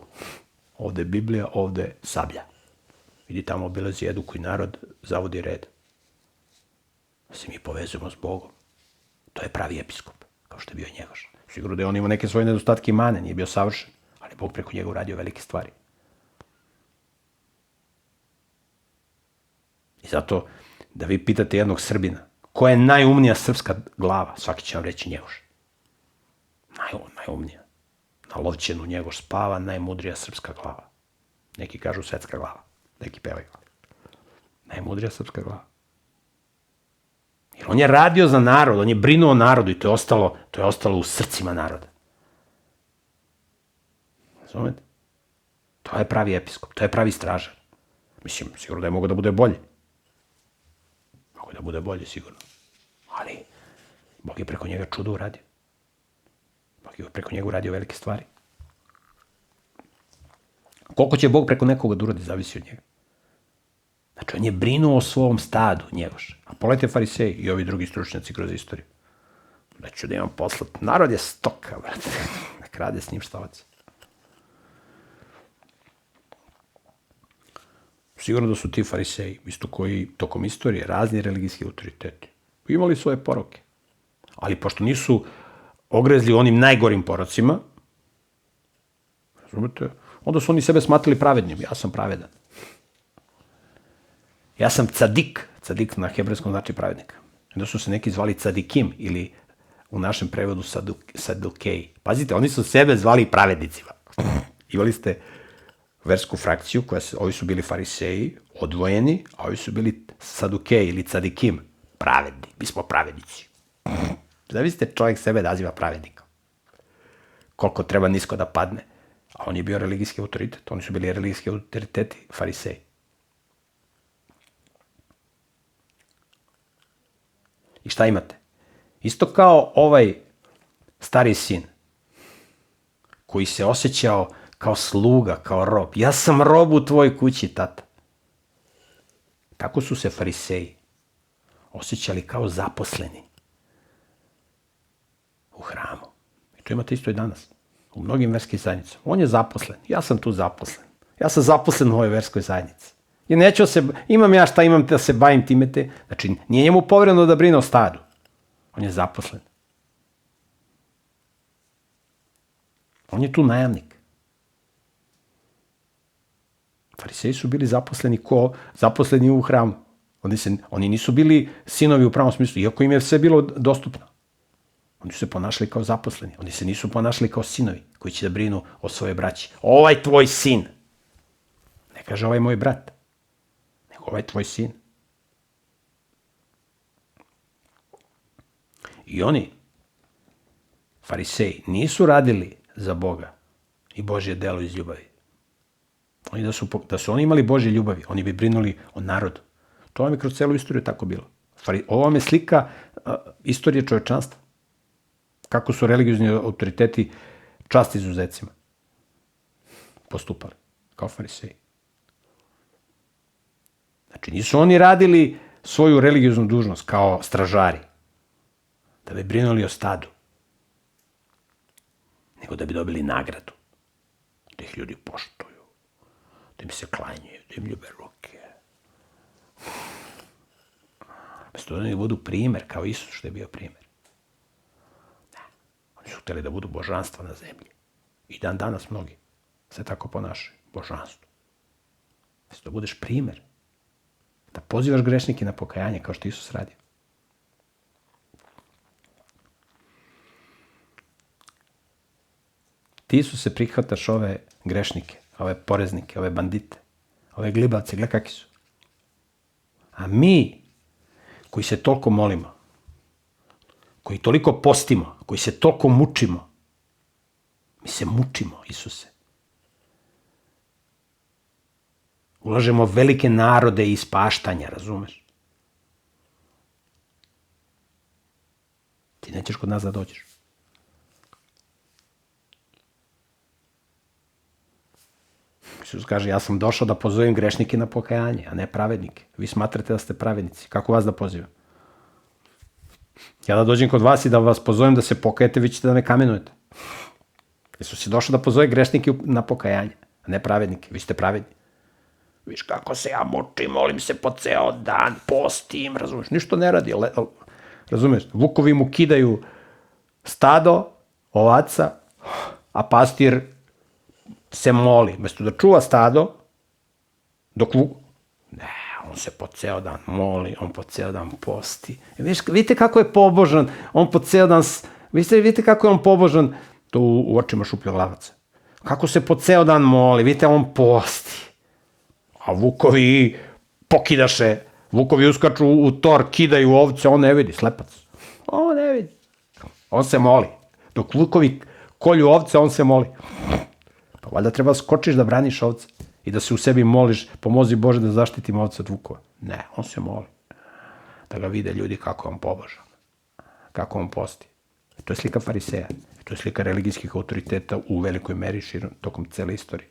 Ovde je Biblija, ovde je sablja. Idi tamo obilazi, edukuj narod, zavodi red. Da se mi povezujemo s Bogom. To je pravi episkop, kao što je bio Njegoš. Sigurno da je on imao neke svoje nedostatke i mane, nije bio savršen, ali Bog preko njega uradio velike stvari. I zato, da vi pitate jednog Srbina, koja je najumnija srpska glava, svaki će vam reći Njegoš. Najumnija. Na Lovćenu Njegoš spava, najmudrija srpska glava. Neki kažu svetska glava, neki pevaju. Najmudrija srpska glava. Jer on je radio za narod, on je brinuo o narodu i to je ostalo u srcima naroda. Razumete? To je pravi episkop, to je pravi stražar. Mislim, sigurno da je mogo da bude bolje. Mogo da bude bolje, sigurno. Ali Bog je preko njega čudo uradio. Bog je preko njega uradio velike stvari. Koliko će Bog preko nekoga da uradi, zavisi od njega. Znači, on je brinuo o svom stadu, njegoš. A pogledajte fariseji i ovi drugi stručnjaci kroz istoriju. Da ću da imam poslat. Narod je stoka, brate. Nek rade s njim šta hoće. Sigurno da su ti fariseji, isto koji tokom istorije, razni religijski autoriteti, imali svoje poroke. Ali pošto nisu ogrezli onim najgorim porocima, razumete, onda su oni sebe smatrali pravednim. Ja sam pravedan. Ja sam cadik. Cadik na hebrejskom znači pravednika. Onda su se neki zvali cadikim ili u našem prevodu sadukeji. Pazite, oni su sebe zvali pravednicima. Imali ste versku frakciju, ovi su bili fariseji, odvojeni, a ovi su bili sadukeji ili cadikim, pravedni. Mi smo pravednici. Zavisite, čovjek sebe naziva pravednikom. Koliko treba nisko da padne. A on je bio religijski autoritet. Oni su bili religijski autoriteti, fariseji. I šta imate? Isto kao ovaj stari sin, koji se osjećao kao sluga, kao rob. Ja sam rob u tvojoj kući, tata. Tako su se fariseji osjećali kao zaposleni u hramu. I to imate isto i danas. U mnogim verskim zajednicama. On je zaposlen. Ja sam tu zaposlen. Ja sam zaposlen u ovoj verskoj zajednici. I neću se, imam ja šta imam da se bavim time te. Znači, nije njemu povereno da brine o stadu. On je zaposlen. On je tu najamnik. Fariseji su bili zaposleni u hramu. Oni nisu bili sinovi u pravom smislu, iako im je sve bilo dostupno. Oni su se ponašali kao zaposleni. Oni se nisu ponašali kao sinovi koji će da brinu o svoje braći. Ovaj tvoj sin. Ne kaže ovaj moj brat. Nego ovaj tvoj sin. I oni, fariseji, nisu radili za Boga i Božje delo iz ljubavi. Da su oni imali Božje ljubavi, oni bi brinuli o narodu. To vam je kroz celu istoriju tako bilo. Ovo vam je slika istorije čovečanstva. Kako su religiozni autoriteti čast izuzecima postupali, kao fariseji. Znači, nisu oni radili svoju religioznu dužnost kao stražari, da bi brinuli o stadu, nego da bi dobili nagradu, da ih ljudi poštuju, da im se klanjaju, da im ljube ruke. Mesto da oni budu primer, kao Isus što je bio primer. Ne, oni su hteli da budu božanstva na zemlji. I dan danas mnogi se tako ponašaju, božanstvo. Mesto da budeš primer, da pozivaš grešnike na pokajanje, kao što Isus radio. Ti su se prihvataš ove grešnike, ove poreznike, ove bandite, ove glibavce, gledaj kakvi su. A mi, koji se toliko molimo, koji toliko postimo, koji se toliko mučimo, mi se mučimo, Isuse. Ulažemo velike narode i ispaštanja, razumeš? Ti nećeš kod nas da dođeš. Isus kaže, ja sam došao da pozovem grešnike na pokajanje, a ne pravednike. Vi smatrate da ste pravednici. Kako vas da pozivam? Ja da dođem kod vas i da vas pozovem da se pokajete, vi ćete da me kamenujete. Isus je došao da pozove grešnike na pokajanje, a ne pravednike. Vi ste pravedni. Viš kako se ja mučim, molim se po ceo dan, postim, razumeš? Ništa ne radi, razumeš? Vukovi mu kidaju stado, ovaca, a pastir se moli. Mesto da čuva stado, dok ne, on se po ceo dan moli, on po ceo dan posti. Vidite kako je pobožan, on po ceo dan, vidite kako je on pobožan, to u očima šupljoglavaca. Kako se po ceo dan moli, vidite, on posti. A vukovi pokidaše, vukovi uskaču u tor, kidaju ovce, on ne vidi, slepac. On ne vidi. On se moli. Dok vukovi kolju ovce, on se moli. Pa valjda treba skočiš da braniš ovce i da se u sebi moliš, pomozi Bože da zaštitim ovce od vukova. Ne, on se moli. Da ga vide ljudi kako je on pobožan. kako on posti. To je slika fariseja. To je slika religijskih autoriteta u velikoj meri tokom cele istorije.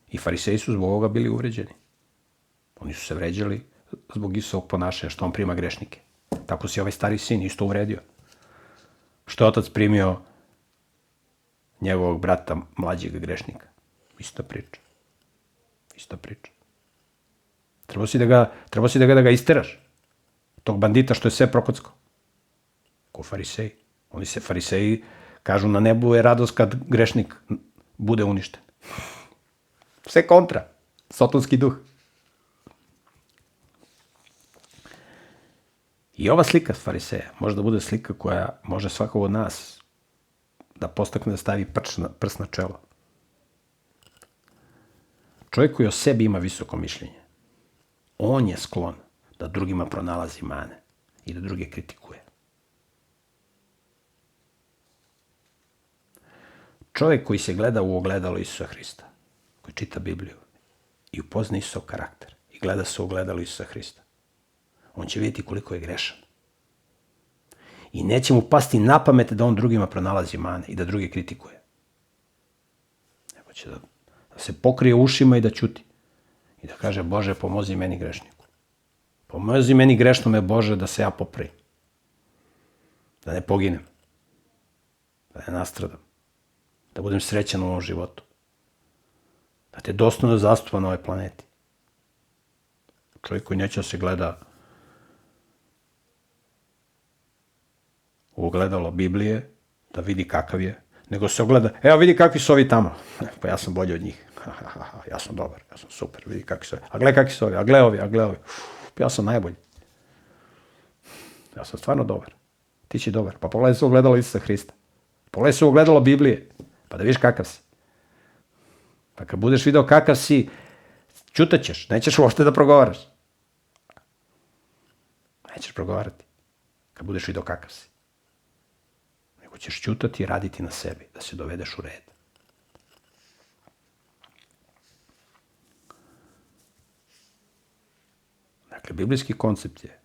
I fariseji su zbog ovoga bili uvređeni. Oni su se vređali zbog Isusovog ponašanja, što on prima grešnike. Tako se ovaj stari sin isto uvredio. Što je otac primio njegovog brata, mlađeg grešnika. Ista priča. Ista priča. Trebao si da ga isteraš. Tog bandita što je sve prokockao. Ko fariseji. Oni se fariseji kažu na nebu je radost kad grešnik bude uništen. Sve kontra. Sotonski duh. I ova slika fariseja može da bude slika koja može svakog od nas da postakne da stavi prst na čelo. Čovjek koji o sebi ima visoko mišljenje, on je sklon da drugima pronalazi mane i da druge kritikuje. Čovjek koji se gleda u ogledalo Isusa Hrista, koji čita Bibliju i upozna Isusov karakter i gleda se u ogledalo Isusa Hrista, on će vidjeti koliko je grešan. I neće mu pasti na pamet da on drugima pronalazi mane i da druge kritikuje. Nego će da se pokrije ušima i da ćuti. I da kaže, Bože, pomozi meni grešniku. Pomozi meni grešnome, Bože, da se ja popravim. Da ne poginem. Da ne nastradam. Da budem srećan u ovom životu. Da te dostojno zastupam na ovoj planeti. Čovjek koji neće da se gleda u ogledalo Biblije, da vidi kakav je, nego se ogleda, evo vidi kakvi su ovi tamo. Pa ja sam bolji od njih. Ja sam dobar, ja sam super, vidi kakvi su ovi. A gle kakvi su ovi, a gle ovi. Ja sam najbolji. Ja sam stvarno dobar. Ti si dobar. Pa pogledaj se u ogledalo Isusa Hrista. Pogledaj se u ogledalo Biblije, pa da vidiš kakav si. Pa kad budeš video kakav si, ćutaćeš, nećeš uopšte da progovaraš. Nećeš progovarati kad budeš video kakav si. Nego ćeš ćutati i raditi na sebi, da se dovedeš u red. Dakle, biblijski koncept je,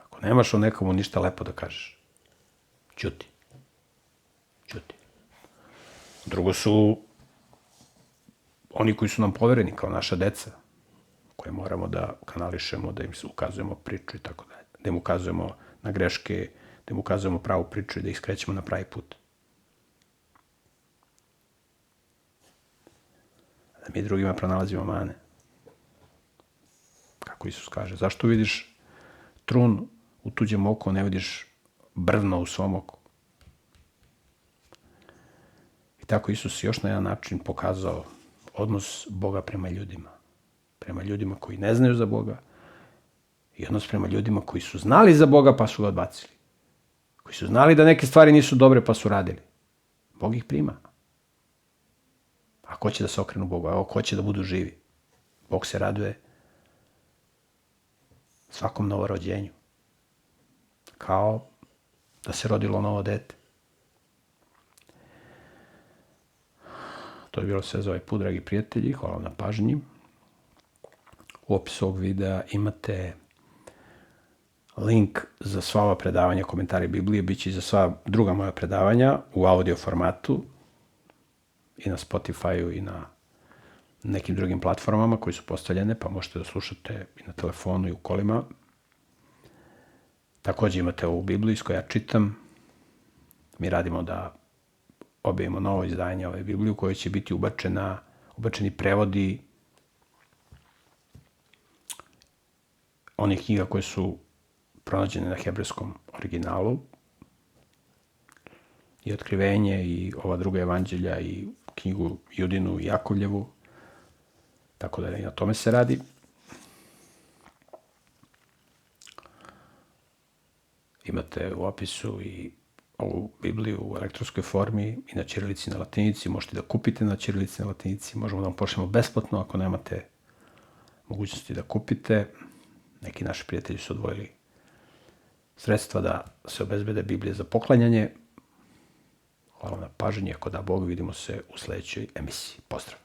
ako nemaš o nekomu ništa lepo da kažeš, ćuti. Ćuti. Drugo su oni koji su nam povereni kao naša deca, koje moramo da kanališemo, da im ukazujemo priču i tako dalje. Da im ukazujemo na greške, da im ukazujemo pravu priču i da ih skrećemo na pravi put. Da mi drugima pronalazimo mane. Kako Isus kaže, zašto vidiš trun u tuđem oku, a ne vidiš brvno u svom oku? I tako Isus još na jedan način pokazao odnos Boga prema ljudima. Prema ljudima koji ne znaju za Boga i odnos prema ljudima koji su znali za Boga pa su ga odbacili. Koji su znali da neke stvari nisu dobre pa su radili. Bog ih prima. A ko će da se okrenu Bogu? A ko će da budu živi? Bog se raduje svakom novorođenju. Kao da se rodilo novo dete. To je bilo sve za ovaj put, dragi prijatelji. Hvala vam na pažnji. U opisu ovog videa imate link za sva ova predavanja, komentari Biblije, bit će i za sva druga moja predavanja u audio formatu i na Spotify-u i na nekim drugim platformama koji su postavljene, pa možete da slušate i na telefonu i u kolima. Također imate ovu Bibliju iz koje ja čitam. Mi radimo da objavimo novo izdanje ove Biblije u kojoj će biti ubačeni prevodi onih knjiga koje su pronađene na hebrejskom originalu i Otkrivenje i ova druga evanđelja i knjigu Judinu i Jakovljevu, tako da i na tome se radi. Imate u opisu i ovu Bibliju u elektronskoj formi i na ćirilici i na latinici. Možete da kupite na ćirilici i na latinici. Možemo da vam pošaljemo besplatno ako nemate mogućnosti da kupite. Neki naši prijatelji su odvojili sredstva da se obezbede Biblije za poklanjanje. Hvala na pažnji. Ako da Bog, vidimo se u sledećoj emisiji. Pozdrav!